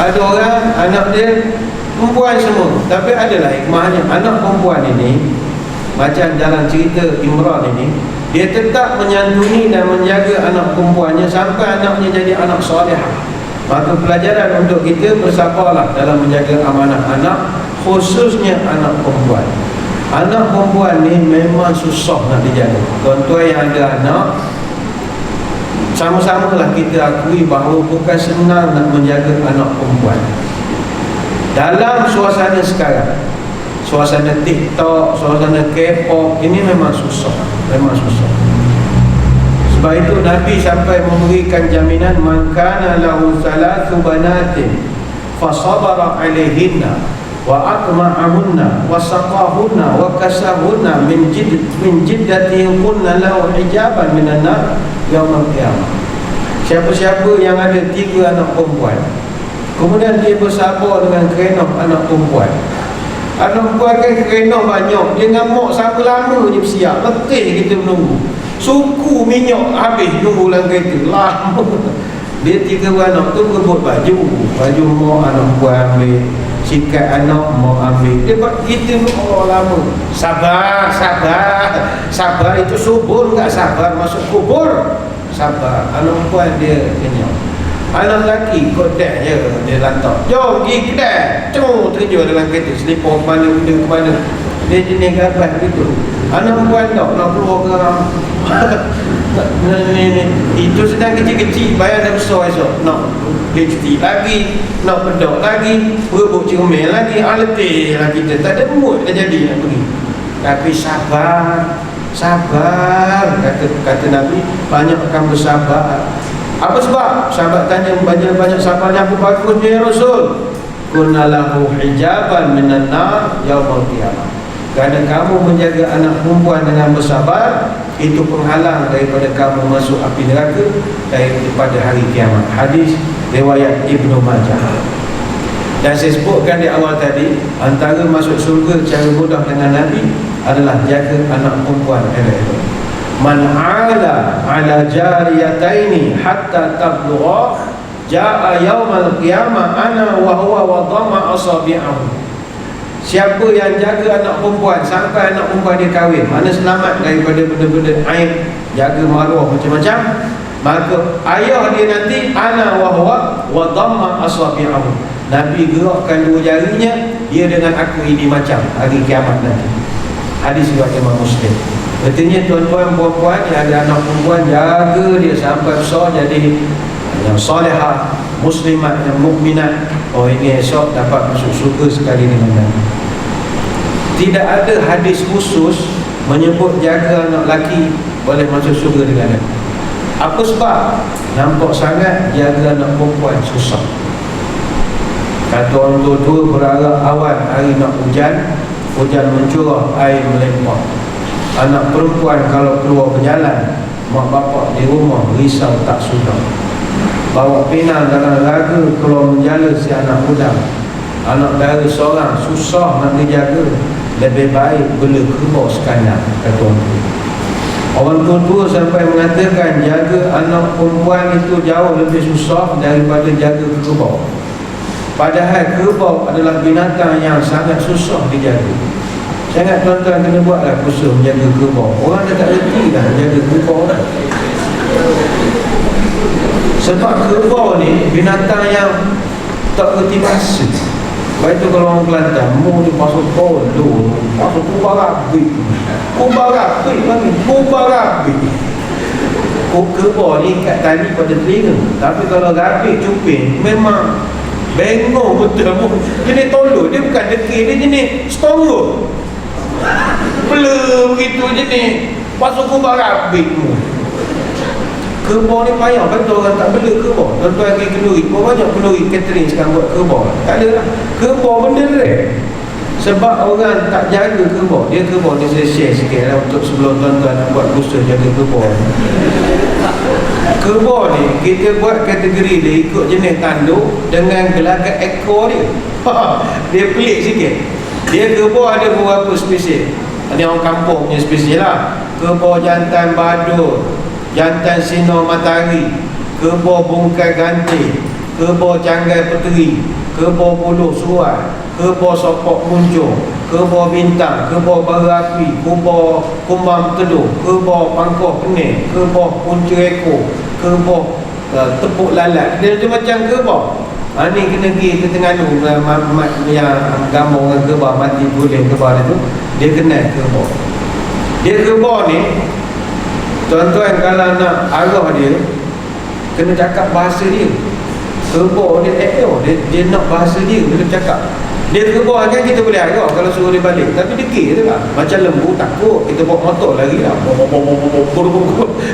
ada orang anak dia perempuan semua, tapi adalah hikmahnya. Anak perempuan ini macam jalan cerita Imran ini, dia tetap menyantuni dan menjaga anak perempuannya sampai anaknya jadi anak solehah. Maka pelajaran untuk kita, bersabarlah dalam menjaga amanah anak, khususnya anak perempuan. Anak perempuan ni memang susah nak dijaga. Tuan-tuan yang ada anak, sama-samalah kita akui bahawa bukan senang nak menjaga anak perempuan. Dalam suasana sekarang, suasana TikTok, suasana K-pop, ini memang susah. Memang susah. Sebab itu Nabi sampai memberikan jaminan, man kana lahu thalathu banatin fasabara alaihinna wa atma'ahunna wa saqahunna wa kasahunna min jiddatihin kunna lahu hijaban minan nar yaumil qiyamah. Siapa-siapa yang ada 3 anak perempuan, kemudian dia bersabar dengan kerenah anak perempuan. Anak perempuan kan kerenah banyak, dia ngamuk sama lama je bersiap, letih kita menunggu. Suku minyak habis nunggu dalam kereta lama. Dia 3 anak tu berebut baju mau anak perempuan ambil, sikat anak mau ambil. Dia buat kita lama. Sabar itu subur, enggak sabar masuk kubur. Sabar. Anak perempuan dia kenyang. Anak lelaki kodak je, dia lantak, jom pergi kedai, terjun dalam kereta, selipar ke mana, benda ke mana. Dia jenis gabah begitu. Anak perempuan tak nak keluar ke itu sedang kecil-kecil, bayar dah besar esok, nak lipstick lagi, nak pedok lagi, berebut cermin lagi, letih lah kita, tak ada mood dah jadi nak pergi. Tapi sabar, kata Nabi, banyakkan bersabar. Apa sebab? Sahabat tanya, banyak sabarnya apa bagusnya ya Rasul? Kunnalahu hijaban minan nar yaumil qiyamah. Kerana kamu menjaga anak perempuan dengan bersabar, itu penghalang daripada kamu masuk api neraka daripada hari kiamat. Hadis riwayat Ibnu Majah. Dan saya sebutkan di awal tadi, antara masuk surga cara mudah dengan Nabi adalah jaga anak perempuan elok-elok. Man ala jariyataini hatta tablugha jaa yaumal qiyamah ana wa huwa wa dhamma asabi'ahu. Siapa yang jaga anak perempuan sampai anak perempuan dia kahwin, mana selamat daripada benda-benda aib, jaga maruah macam-macam, maka ayah dia nanti ana wa huwa wa dhamma asabi'ahu. Nabi gerakkan 2 jarinya, dia dengan aku ini macam hari kiamat nanti. Hadis riwayat Imam Muslim. Artinya tuan-tuan puan-puan yang ada anak perempuan, jaga dia sampai besar jadi yang solehah, muslimat, yang mukminat. Oh, ini esok dapat masuk surga sekali dengan Nabi. Tidak ada hadis khusus menyebut jaga anak lelaki boleh masuk surga dengan Nabi. Apa sebab? Nampak sangat jaga anak perempuan susah. Kata orang tua-tua berharap awan hari nak hujan mencurah, air melempar. Anak perempuan kalau keluar berjalan, mak bapak di rumah risau tak sudah. Bawa pinang dalam raga keluar menjala si anak muda, anak dara seorang susah nak dijaga. Lebih baik bela kerbau sekandar, kata orang tua. Orang tua-tua sampai mengatakan jaga anak perempuan itu jauh lebih susah daripada jaga kerbau. Padahal kerbau adalah binatang yang sangat susah dijaga. Sangat tuan-tuan kena buatlah kursus menjaga kerbau. Orang dah tak reti dah menjaga kerbau dah. Sebab kerbau ni binatang yang tak reti masa. Sebab itu kalau orang Kelantan, mu ni pasal kau lu, pasal tu barang big. kubah rapi panggil, kubah rapi. Kerbau ni kat tali pada telinga, tapi kalau rapi cuping memang bengong betul pun. Jenis tolong, dia bukan dekir, dia jenis setonggo. Bela begitu jenis. Pasal kubah rapi mu. Kerbau ni payah, betul orang tak bela kerbau. Tuan-tuan pergi kenduri, banyak kenduri catering sekarang buat kerbau. Tak ada lah. Kerbau benda rare. Sebab orang tak jaga kerbau. Dia kerbau ni saya share sikit lah untuk sebelum tuan-tuan nak buat usaha jaga kerbau. Kerbau ni kita buat kategori dia ikut jenis tanduk dengan gelagat ekor dia. Dia pelik sikit. Dia kerbau ada beberapa spesies. Ini orang kampung punya spesies lah. Kerbau jantan badur, jantan sinar matahari, kerbau bungkai ganti, kerbau canggai peteri, kerbau buluh suai, kerbau sopok muncung, kerbau bintang, kerbau bara api, kerbau kumbang teduh, kerbau pangkoh pening, kerbau punca ekor, kerbau tepuk lalat. Dia macam kerbau. Ni kena pergi ke Terengganu yang gambar dengan kerbau mati guling kerbau dia tu. Dia kenal kerbau. Dia kerbau ni, tuan-tuan kalau nak arah dia, kena cakap bahasa dia. Kerbau dia dia nak bahasa dia, dia cakap. Dia kerbau kan kita boleh arah kalau suruh dia balik, tapi dekir tu lah. Macam lembu takut, kita bawa motor lari lah.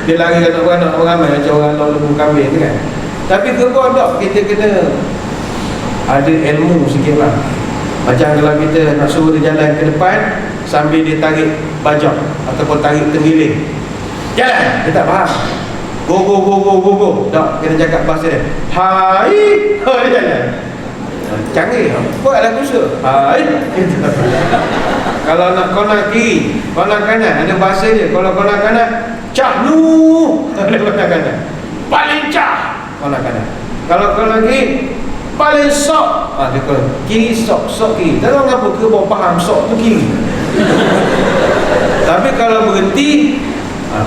Dia lari anak-anak orang ramai macam orang lembu kambing tu kan. Tapi kerbau tak, kita kena ada ilmu sikit lah. Macam kalau kita nak suruh dia jalan ke depan sambil dia tarik bajak ataupun tarik tenggiling, jalan, dia tak faham. Go. Tak, kena cakap bahasa dia. Hai, dia jalan. Canggih, buatlah usaha. Hai. Kalau nak konak kiri, konak kanan, ada bahasa dia. Kalau konak kanan, cah nu. Ada konak kanan. Paling cah, konak kanan. Kalau konak kiri, paling sok. Dia kata kiri sok kiri. Tak tahu kenapa kerbau faham sok tu kiri. Tapi kalau berhenti,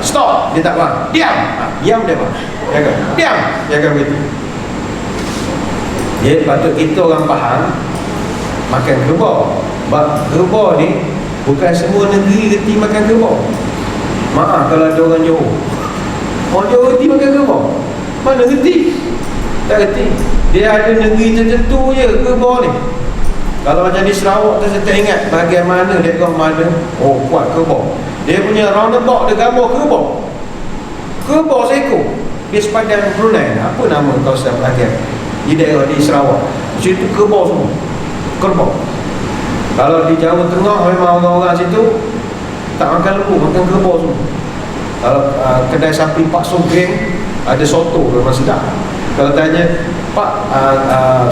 stop, dia tak faham. Diam, diam dia faham. Jaga, diam, jaga begitu. Dia patut kita orang faham makan kerbau. Sebab kerbau ni bukan semua negeri reti makan kerbau. Maaf kalau ada orang Johor. Orang Johor reti makan kerbau. Mana reti? Tak reti. Dia ada negeri tertentu je kerbau ni. Kalau macam di Sarawak tu saya tak ingat bahagian mana dia kau mana. Oh, kuat kerbau. Dia punya roundabout dia gambar kerbau. Kerbau seekor. Dia sepadan Brunei. Apa nama kawasan bahagian di daerah di Sarawak? Situ kerbau semua. Kerbau. Kalau di Jawa Tengah memang orang-orang situ tak makan lembu, makan kerbau semua. Kalau kedai sapi Pak Sogeng ada soto memang sedap. Kalau tanya Pak,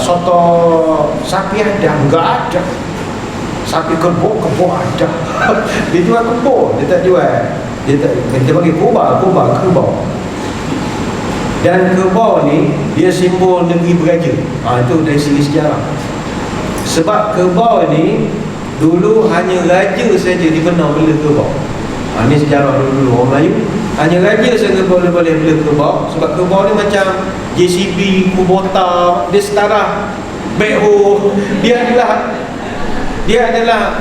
soto sapi ada? Enggak ada. Sapi kerbau ada. Dia jual kerbau, dia tak jual. Kita panggil kerbau. Dan kerbau ni dia simbol negeri beraja. Itu dari segi sejarah. Sebab kerbau ni dulu hanya raja saja dibenar bela kerbau. Ini sejarah dulu orang Melayu. Hanya raja saja boleh bela kerbau. Sebab kerbau ni macam JCB, Kubota, dia setara backhoe. Dia adalah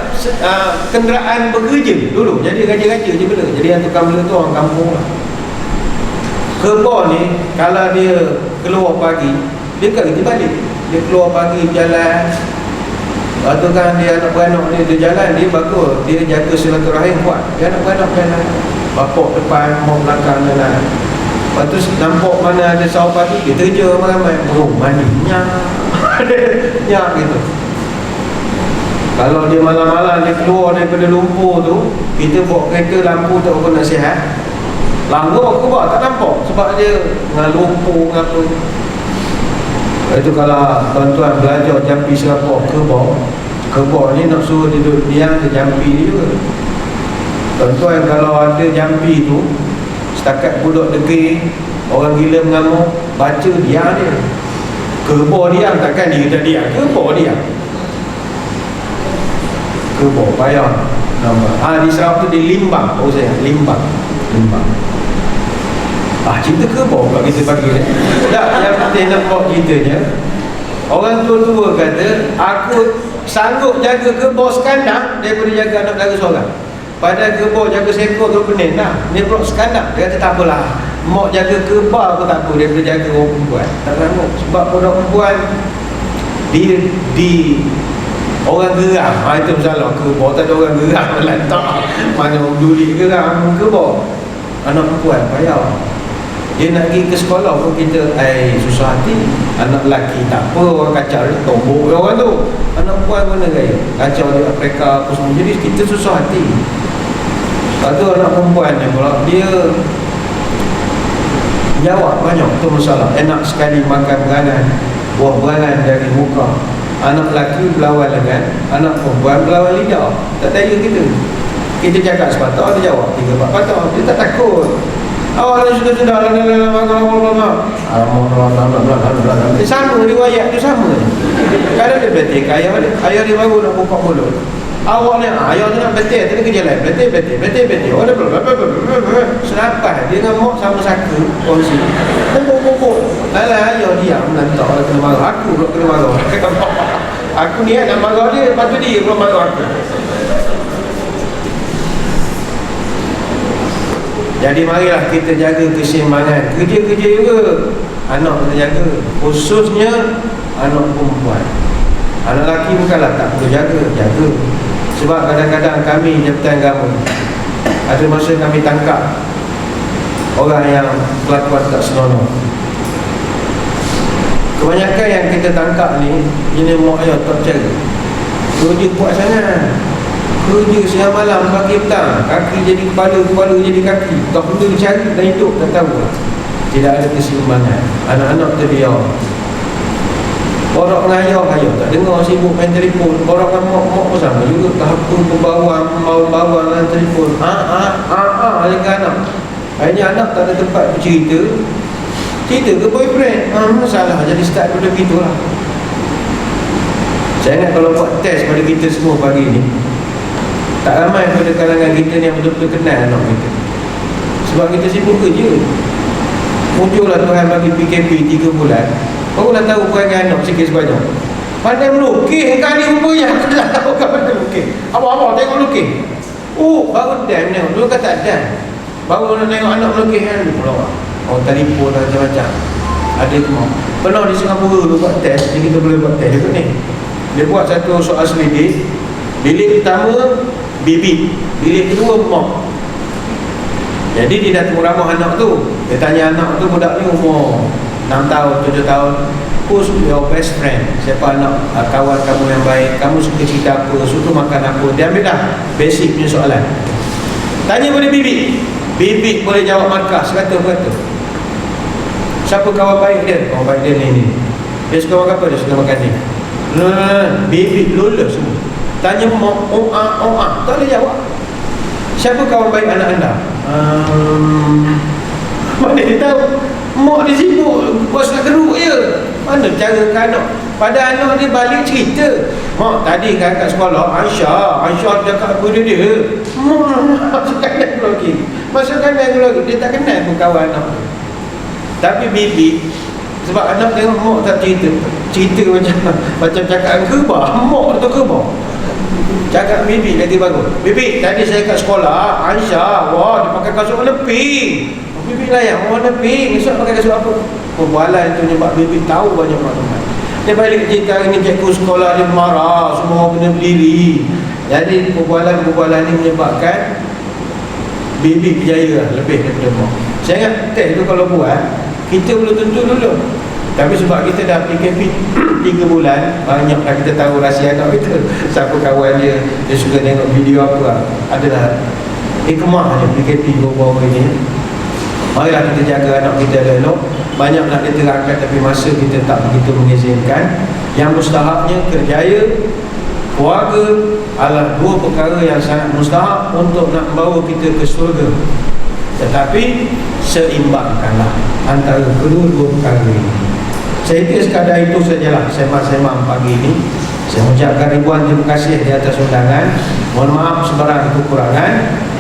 kenderaan bekerja dulu. Jadi raja-raja je bela. Jadi yang tukang bela tu orang kampung lah. Kerbau ni kalau dia keluar pagi, dia kan dia balik. Dia keluar pagi jalan. Lepas tu kan dia anak beranak ni dia jalan, dia bagus. Dia jaga silaturahim kuat. Dia anak beranak jalan. Bapak depan, mak belakang jalan. Lepas tu nampak mana ada sawah pagi, dia terja ramai-ramai. Oh, mandi. Nyak gitu. Kalau dia malam-malam dia keluar daripada lumpur tu, kita bawa kereta lampu tak apa nasihat. Langgar kerbau tak nampak sebab dia dengan lumpur dengan apa. Itu kalau tuan-tuan belajar jampi serapah kerbau ni nak suruh dia duduk diam, dia jampi dia juga. Tuan-tuan kalau ada jampi tu, setakat budak degil, orang gila mengamuk, baca diam dia. Kerbau diam, takkan dia tak diam. Kerbau diam. Kerbau payah nama. Di Sarawak tu dia limbang. Oh saya limbang. Cerita kerbau pula kita pagi ni. Tak, yang penting nak buat ceritanya, orang tua-tua kata, aku sanggup jaga kerbau sekandang daripada jaga anak dara seorang. Pada kerbau jaga seekor tu pening dah. Dia pula sekanak. Dia kata tak apalah, mak jaga kerbau aku tak apa, dia boleh jaga orang perempuan. Tak sanggup. Sebab budak perempuan di orang geram. Itu masalah. Kerbau tak ada orang geram. Lantak mana orang peduli geram kerbau. Anak perempuan payah. Dia nak pergi ke sekolah pun kita susah hati. Anak lelaki tak apa, orang kacau dia, tombok orang tu. Anak perempuan mana gaya, kacau dia, mereka apa semua. Jadi kita susah hati. Lepas tu anak perempuan ni pula, dia jawab banyak. Tu masalah. Enak sekali makan berangan, buah berangan dari muka. Anak lelaki berlawan lengan, anak perempuan berlawan lidah. Tak tanya kita. Kita cakap sepatah, dia jawab 3-4 patah. Dia tak takut. Awak dah sudah sama riwayat tu sama. Kadang dia betik ayah dia baru nak buka mulut. Awak ni ayah tu nak betik, tadi kerja lain betik. Oh dah senapah dia dengan mak sama saka kongsi. Pokok. Alah ayah dia menantak kena marah aku pula kena marah. Aku niat nak marah dia, lepas tu dia pula marah aku. Jadi marilah kita jaga keseimbangan. Kerja-kerja juga anak kita jaga, khususnya anak perempuan. Anak lelaki bukanlah tak perlu jaga. Sebab kadang-kadang kami Jabatan Agama, ada masa kami tangkap orang yang kelakuan tak senonoh. Kebanyakan yang kita tangkap ni jenis mak ayah tak jaga. Kerja buat sangat, kerja siang malam pagi petang, kaki jadi kepala jadi kaki, tak benda dicari dan hidup tak tahu. Tidak ada keseimbangan. Anak-anak terdiam. Borak dengan ayah tak dengar, sibuk main telefon. Borak dengan mak pun sama juga, tahap pembawaan dengan telefon. Dengan anak. Akhirnya anak tak ada tempat bercerita. Cerita ke boyfriend, masalah jadi start pada begitu lah. Saya ingat kalau buat test pada kita semua pagi ni, tak ramai pada kalangan kita ni yang betul-betul kenal anak kita. Sebab kita sibuk kerja. Muncullah Tuhan bagi PKP 3 bulan, barulah tahu perangai anak sikit sebanyak. Pandai melukis kali rupanya. Aku dah tahu kau pandai melukis. Abang-abang tengok melukis. Baru dan tengok. Dulu kata dan baru nak tengok anak melukis kan. Telefon dan macam-macam. Ada semua. Pernah di Singapura dulu buat test. Jadi kita boleh buat test juga ni. Dia buat satu soal selidik. Bilik pertama bibi, bilik kedua mak. Jadi dia dah temu ramah anak tu. Dia tanya anak tu, budak ni umur 6 tahun, 7 tahun, who's your best friend? Siapa anak kawan kamu yang baik? Kamu suka cerita apa? Suka makan apa? Dia ambil dah basic punya soalan. Tanya pada bibi. Bibi boleh jawab markah 100%. Siapa kawan baik dia? Kawan baik dia ni. Dia suka makan apa? Dia suka makan ni. Bibi lulus semua. Tanya mak, tak boleh jawab. Siapa kawan baik anak anda? Mana dia tahu? Mak dia sibuk bos nak geruk je. Mana cara ke anak? Pada anak dia balik cerita, mak tadi kan kat sekolah Aisyah cakap apa dia. Mak masukkan aku lagi. Dia tak kenal pun kawan anak. Tapi bibi, sebab anak tengok mak tak cerita macam cakap kerbau. Mak tu kerbau. Cakap bibi lagi bagus. Bibi, tadi saya kat sekolah Aisyah, dia pakai kasut warna pink. Bibi layan warna pink. Esok pakai kasut apa? Perbualan tu sebab bibi tahu banyak maklumat. Dia balik cerita ini, cikgu sekolah dia marah, semua orang kena berdiri. Jadi perbualan ni menyebabkan bibi berjaya lah, lebih daripada mak. Saya ingat test tu kalau buat, kita belum tentu dulu. Tapi sebab kita dah PKP 3 bulan, banyaklah kita tahu rahsia anak kita. Siapa kawan dia suka tengok video apa. Adalah hikmah je PKP baru-baru ini. Marilah kita jaga anak kita elok. Banyak nak diterangkan tapi masa kita tak begitu mengizinkan. Yang mustahabnya kerjaya keluarga adalah 2 perkara yang sangat mustahab untuk nak membawa kita ke syurga. Tetapi seimbangkanlah antara kedua-dua perkara ini. Saya kira sekadar itu sajalah sembang-sembang pagi ini. Saya ucapkan ribuan terima kasih di atas undangan. Mohon maaf sebarang kekurangan.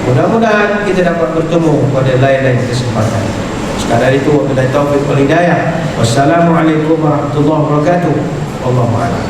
Mudah-mudahan kita dapat bertemu pada lain-lain kesempatan. Sekadar itu, wabillahi taufiq wal hidayah. Wassalamualaikum warahmatullahi wabarakatuh. Wallahu a'lam.